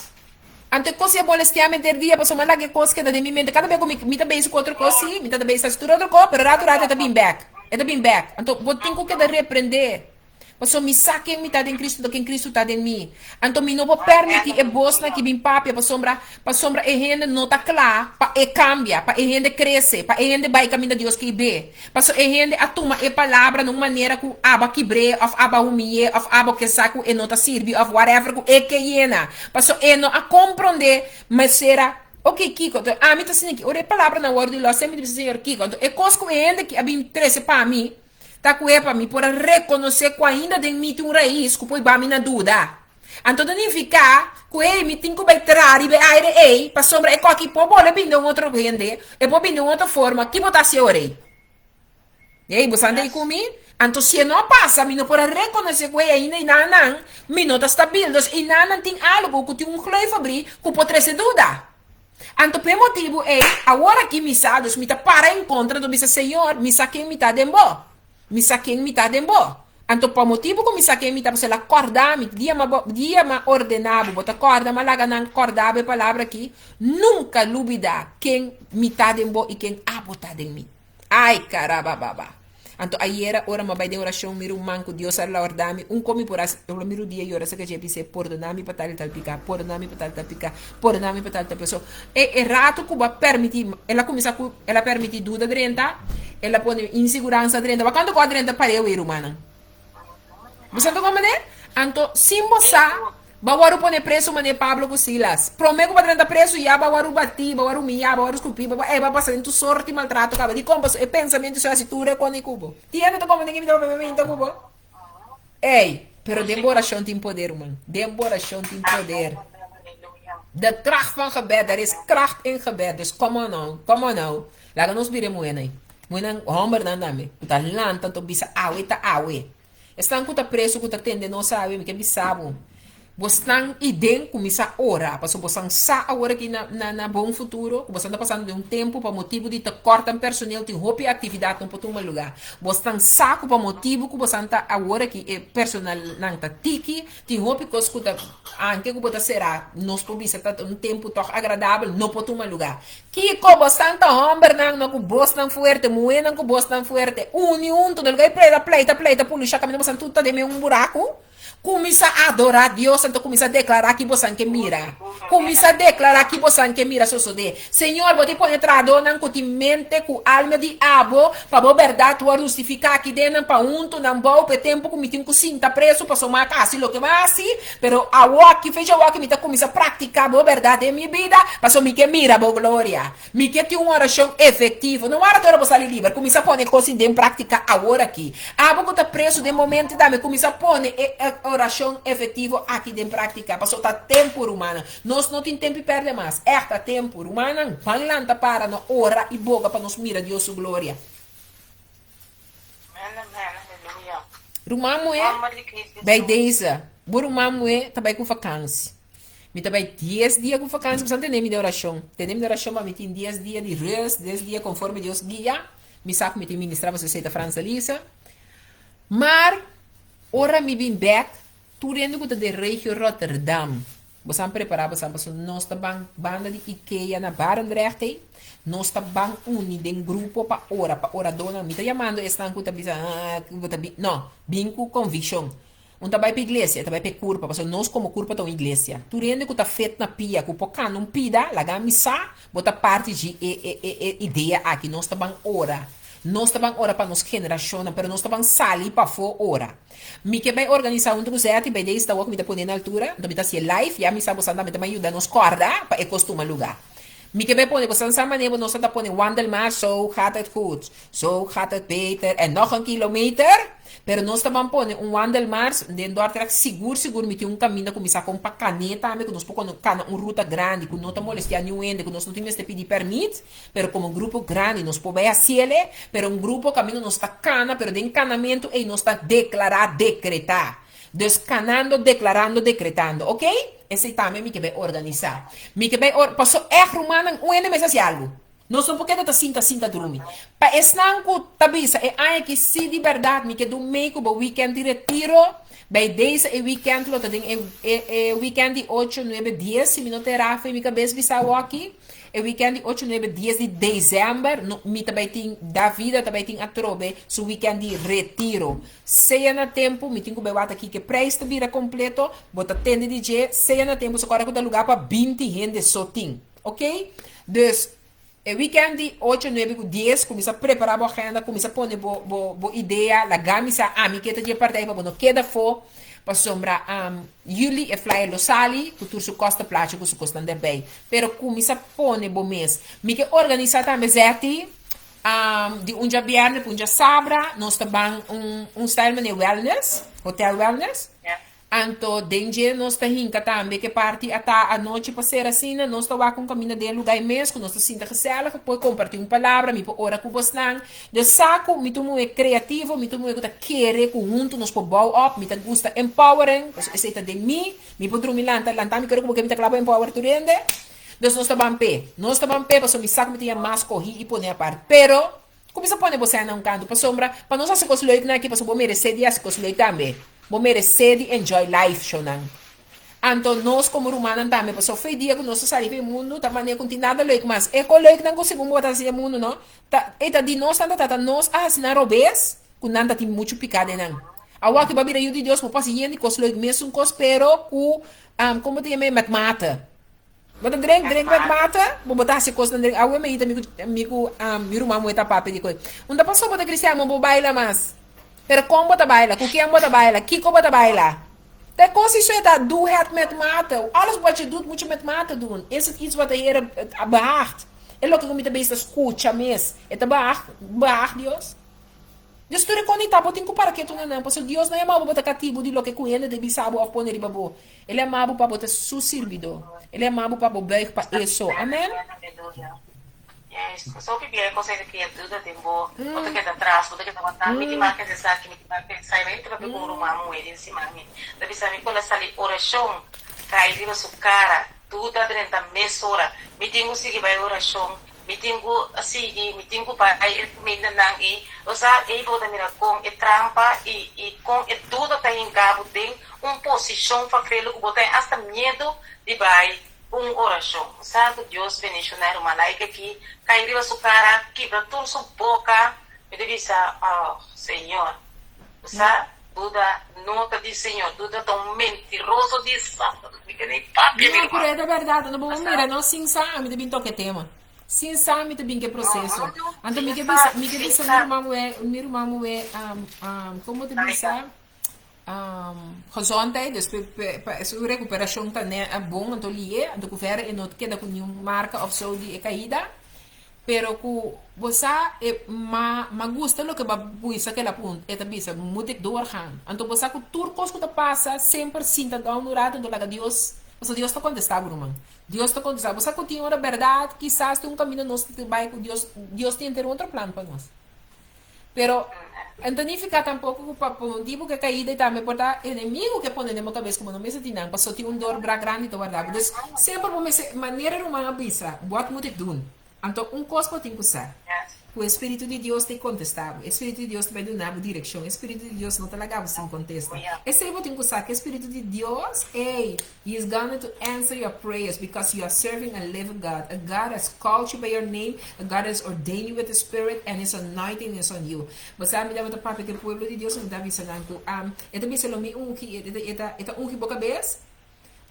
Anto così a molestiami der dia paso ma lagi cos che da mi mente cada vez mi ta base com outro cosi, mi ta base sta outro co, pero rato rato eta been back. Eta been back. Anto, botin ko que da reprender. Paso mi saque mitad en Cristo, que en Cristo está en mí. Anto mi no puedo permitir e bosna que bin papia pa sombra e gente não tá clara, pa e cambia, pa e gente cresce, pa e gente vai caminho de Deus que be. Paso e gente atuma e palavra numa maneira que aba quibre, of aba humilhe, of aba que saco e não tá sirve, of whatever que e que yena. Paso e não a compreender, mas será ok, Kiko, a mim tá assim aqui, ore palavra na hora de lá, sempre diz Senhor Kiko, e cosco e ainda que a mim interesse para mim, tá com para mim, por reconhecer que ainda tem mim um raiz, que poi ba mim na dúvida. Então, não ficar, que ele me tem que entrar e aire ei, para sombra, e qualquer povo, ele vem de outra gente, e pode vir de outra forma, que botar se ore. E aí, você anda aí comigo? Então, se não passa, me não pode reconhecer que ainda e não, me não tá estável, e não tem algo que tem um cleve abrir, que pode ser dúvida. Anto per motivo é, agora que me sados, me tá para em contra do bisa Senhor, me saquei metade em bo. Me saquei metade em bo. Anto por motivo que me saquei metade, você acordar, me dia ma ordenava, bota acorda, mas lá não acordava a palavra aqui, nunca duvida quem metade em bo e quem abotado em mim. Ai, caramba, baba. Anto ayer ora ma vai de oração miru manco Dios ar la ordami un comi por as eu miru dia e ora se que je pise perdonami patal tal pica perdonami patal tal pica perdonami patal tal peso e rato cuba permiti ela começa cu ela permiti duda drenta ela pone insegurança drenta ma quando qua drenta pare eu ir humana você não como né anto simbosa bawaru pone preso mane Pablo com Silas promego para drenta preso e bawaru bati bawaru mia bawaru esculpi ba passa em tu sorte maltrato cava di compas e pensamento sua situra con i cubo tiene to como ninguém me dá bebimento cubo ei pero de oração tem poder man de oração tem poder de kracht van gebed er is kracht in gebed dus come on laga nos bire moena homber dan dame uta lan tanto bisa awe ta awe estão com ta preso com ta tende não sabe me que bisabo Bostang idem começar a orar, para você sa agora aqui na bom futuro, você está passando de um tempo para motivo de te cortar personal, tem roupa e atividade não pode um lugar. Bostang saco para motivo que você está agora aqui é personal não tá tiki, tem roupa que escuta, anque que você será, nós podemos estar um tempo tão agradável, não pode um lugar. Que co bostang tá homem não que bostang fuerte, moeda que bostang fuerte, tudo lugar pleita, pulixa caminho você tudo tá de meio um buraco. Começa a adorar Deus, então começa a declarar que você que mira. Começa a declarar que você que mira, de Senhor, você pode entrar dona com ti mente, com alma de abo, para a verdade, tu justificar aqui dentro, para tu não bom, para tempo que me tem que sinta preso, para somar assim, lo que mais assim, pero a walk, fecha walk, me tá começa a praticar a verdade em minha vida, para me que mira, boa glória. Me que tem uma oração efetiva, não hora toda você livre, começa a pôr coisa em prática agora aqui. Abo que tá preso de momento, dá-me, começa a pôr oração efetiva aqui de prática. Passou tá tempo humana. Nós não tem tempo e perde mais. Esta tempo humana, falanta para na ora e boca para nos mira Deus sua glória. Aleluia. Rumamo é bem deza. Burumamo é também com vacância. Me também 10 dias com vacância, você tem de oração. Tem de oração, mas me tem 10 dias de rest, 10 dias conforme Deus guia. Me sabe me tem ministrar você seita França Lisa. Mas ora me vim back. Tu rende que de regio Rotterdam. Você preparar, você passou nós tá banda de IKEA na Barendrecht. Nós tá bang uni de grupo para ora dona. Me tá chamando estão que tá bisa não, bem com conviction. Um tá vai para igreja, tá vai para curva, passou nós como curva tá igreja. Tu rende que tá feito na pia, que poca não pida, laga missa, bota parte de ideia aqui nós tá bang ora. Nós estamos ora para nos geração, mas nós estamos sair para fora ora. Me que vai organizar um projeto e vai daí estar o que me está pondo na altura, então me está se live, e a missa você também me ajuda nos corda para costuma lugar. Me que vai pôr, você não sabe nem nós está pondo wandelmaar, zo gaat het goed, zo gaat het beter, en nog een kilometer. Pero nós estamos pondo wandelmaar, dentro do arterac seguro, me tem caminho, começar com uma caneta, que nós podemos ruta grande, que não está molestando ninguém, que nós não temos que pedir permit, pero como grupo grande, nós podemos fazer, pero grupo caminho nós está cana, pero de encanamento, e nós está declarar, decretar. Descanando, declarando, decretando, ok? Esse também me que vai organizar. Me que vai, passou erro humano, um ano mais assim algo. Não só porque tá sinta dormir. Pa esnan ko tabisa e ai que se de verdade me que do meio o weekend de retiro, bei deze e weekend lo tem e weekend de 8, 9, 10, se me não terá foi minha cabeça visa aqui. E weekend de 8, 9, 10 de dezembro, no, mi também tem da vida também tem atrobe, so weekend de retiro. Seja na tempo, mi tem que beber aqui que preço vira completo, bota tende DJ, seja na tempo, so agora que dá lugar para 20 gente só tem, ok? Dus e weekend de 8, 9, 10, começa a preparar a agenda, começa a pôr boa ideia, la gamisa, a mi que te partei para não queda for, para sombra Juli e flyer lo sali, que tu su costa plaatje, que su costa de bem. Pero começa a pôr bo mês. Mi que organiza também zeti, de um dia viernes, um dia sabra, nós também style de wellness, hotel wellness. Yeah. Anto, dengue, nós tá hinca também, que parte até a noite para ser assim, nós tá com caminho de lugar mesmo, nós tá sinta gezellig, pode compartilhar uma palavra, me pode orar com você, de saco, me tomo é criativo, me tomo é que querer com junto, nós pode bow up, me tá gusta empowering, esse é de mim, me pode dormir lanta, me quero como que me tá claro empower tu rende, dus nós tá bem pé, para me saco me tinha mais correr e pôr a parte, pero, começa a pôr você num canto, para sombra, para nós se construir aqui, para sombra merecer de se construir também. Vou merecer de enjoy life, shonan. Então, nós como humanos também, porque só foi dia que nós saímos do mundo, tá maneira continuada leuk, mas é que leuk não conseguimos botar assim no mundo, não? Tá, eta de nós tanta nós assinar obes, com nada tem muito picada não. Awa que babira de Deus, por paciente, cos leuk mesmo cos pero com como tem met mata. Bota drink met mata, vou botar se coisa drink. Awa me ita amigo meu irmão está papo de coisa. Onda passou bota cristiano, vou bailar mas. Pero como bota baila, com quem bota baila, Kiko bota baila. Te consiste da do het met mata. Alles wat je doet, moet je met mate doen. Is het iets wat de Heer behaagt? É lo que eu me também escuta mesmo. É behaagt Deus. Dus tu reconita, botin ko para que tu não, porque Deus não é mau para cativo de lo que cuida de bisabo a poner babo. Ele é mau para botar su servido. Ele é mau para bobeir para isso. Amém? Yes, so bibigay ko sa kaya duda timbo, o ta kita atrás, o ta kita mata, miti market sa akin, miti market sa rin, ito kung rumamu din si mami. Tapi sabi ko na sali orasyon, kaya di ba sukara, duda din ta mesora, miting ko sige ba orasyon, miting ko sige, miting ko pa ay minda nang o sa ibo ta mira kung trampa kung duda ta hingabo din, posisyon fa krelo ko botay hasta miedo, di ba? Oração. Santo Deus, bendicionar uma laica aqui, cair a sua cara, quebra toda sua boca, e deve ser, oh, Senhor, sa Duda, nota de Senhor, Duda tão mentiroso de santo, fica nem papi, não, por é verdade, não vou mirar, não, sim, sabe, também toque tema. Sim, sabe, também que processo. Então, me que disse, meu irmão é, como te disse, gezondheid, dus recuperatie também é bom, então lié, então que ver e não queda com nenhuma marca of so de caída, pero que você ma gusta lo que va buisa que la punta, é também se muito doorgaan. Então você que turcos que te passa sempre sinta download então lá Deus, você Deus está contestando, irmão. Deus está contestando. Você que tem uma verdade, quizás tem caminho nós que vai com Deus tem ter outro plano para nós. Pero então nem ficar tampouco por um tipo que caída e também por dar inimigo que põe na minha cabeça como não me senti não, passou tem dor bra grande to guardar. Então sempre por maneira uma bisa, bota muito dun. Então coisa tem que usar. O Espírito de Deus te contestava. O Espírito de Deus te vai dar direção. O Espírito de Deus não te largava sem contesta. Esse aí tem que usar que o Espírito de Deus, he is going to answer your prayers because you are serving a living God. A God has called you by your name. A God has ordained you with the Spirit and His anointing is on you. Mas a mim dá parte que o povo de Deus não dá vista não. Então me selo me eta boca cabeça.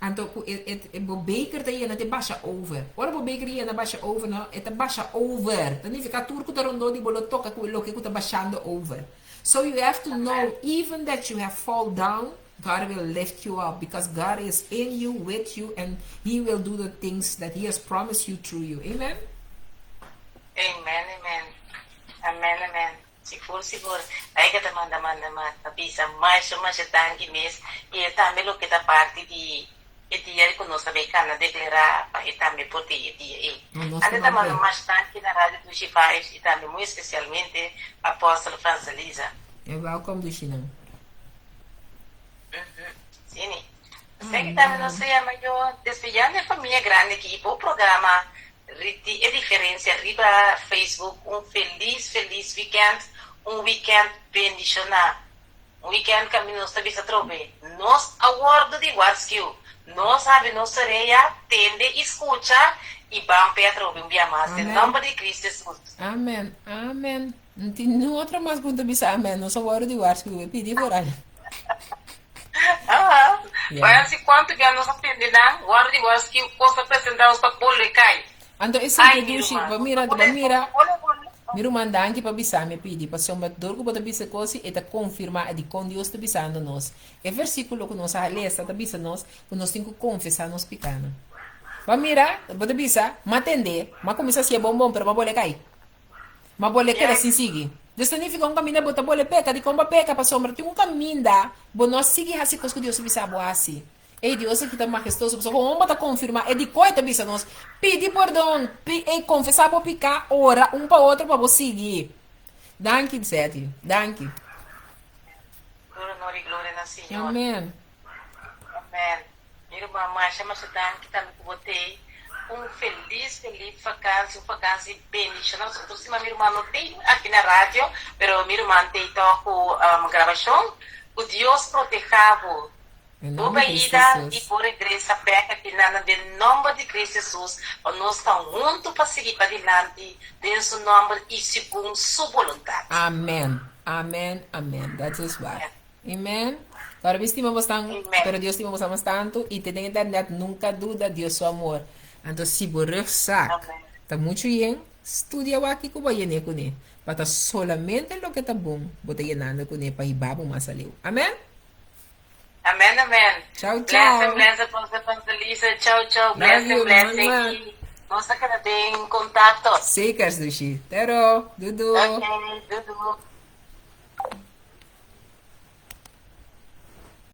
Então, o baker daí não te baixa over. Ora o baker aí não baixa over, não, é te baixa over. Então, fica turco da rondo de bolo toca com o que está baixando over. So you have to know, even that you have fall down, God will lift you up because God is in you, with you, and He will do the things that He has promised you through you. Amen. Amen, amen, amen, amen. Siguro. Aí que te manda, bisa mais tangi mes, e também lo que da parte de e dia que nós também cana declarar e também por dia e ainda também mais tanto na rádio do Chifais e também muito especialmente a apóstola França Lisa. É welcome do China. Sim. Sei que também não sei a maior despejando a família grande aqui o programa Riti e diferença riba Facebook feliz weekend, weekend bendicionado. Weekend kami nós também se trove. Nós aguardo de WhatsApp. Nós sabe nossa reia, tende, escuta e vamos para trove um dia mais. Em nome de Cristo Jesus. Amém. Amém. Não tem outra mais pergunta bisa amém. Não só hora de WhatsApp que eu pedi por aí. Vai assim quanto que nós aprendemos, guarda de WhatsApp que posso apresentar os papoles cai. Ando esse que dushi, mira. Miro mandangi para bisa me pedi para ser um batedor que pode bisa coisa e tá confirmar de com Deus tá bisando nós. É versículo que nós lesta tá bisa nós, que nós temos que confessar nós picana. Vai mira, pode bisa, matende, mas começa a ser bom, pero mabole cai. Mabole quer assim sigue. Deus significa um caminho bota bole peca, de como peca para sombra, tem um caminho da, bom nós seguir assim coisa que Deus bisa boasi. E Deus que está majestoso, só como bota confirmar, é de coita bisa nós, pedir perdão, e confessar para picar, ora um para outro para você seguir. Danke, Zeti, danke. Glória e glória na Senhor. Amém. Amém. Minha irmã, mas chama-se danke também que botei feliz vacância bem. Nós trouxemos minha irmã não tem aqui na rádio, mas minha irmã tem toco gravação. O Deus protejava. Toda ida e por igreja peca que nada de nome de Cristo Jesus, nós estamos juntos para seguir para adiante, dentro do nome e segundo sua vontade. Amém. Amém. Amém. That is why. Amém. Agora, estimamos tanto, pero Deus estimamos tanto e te tem que nunca duda Deus seu amor. Então, se você sabe, está muito bem, estudia aqui com o banheiro com ele, para solamente o que está bom, botar llenando com ele para ir babo mais ali. Amém? Amém, amém. Tchau, tchau. Blessa, Lisa. Tchau. Blessa. Nossa, cara, tem contato. Sim, Dushi. Tero, Dudu. Ok, Dudu.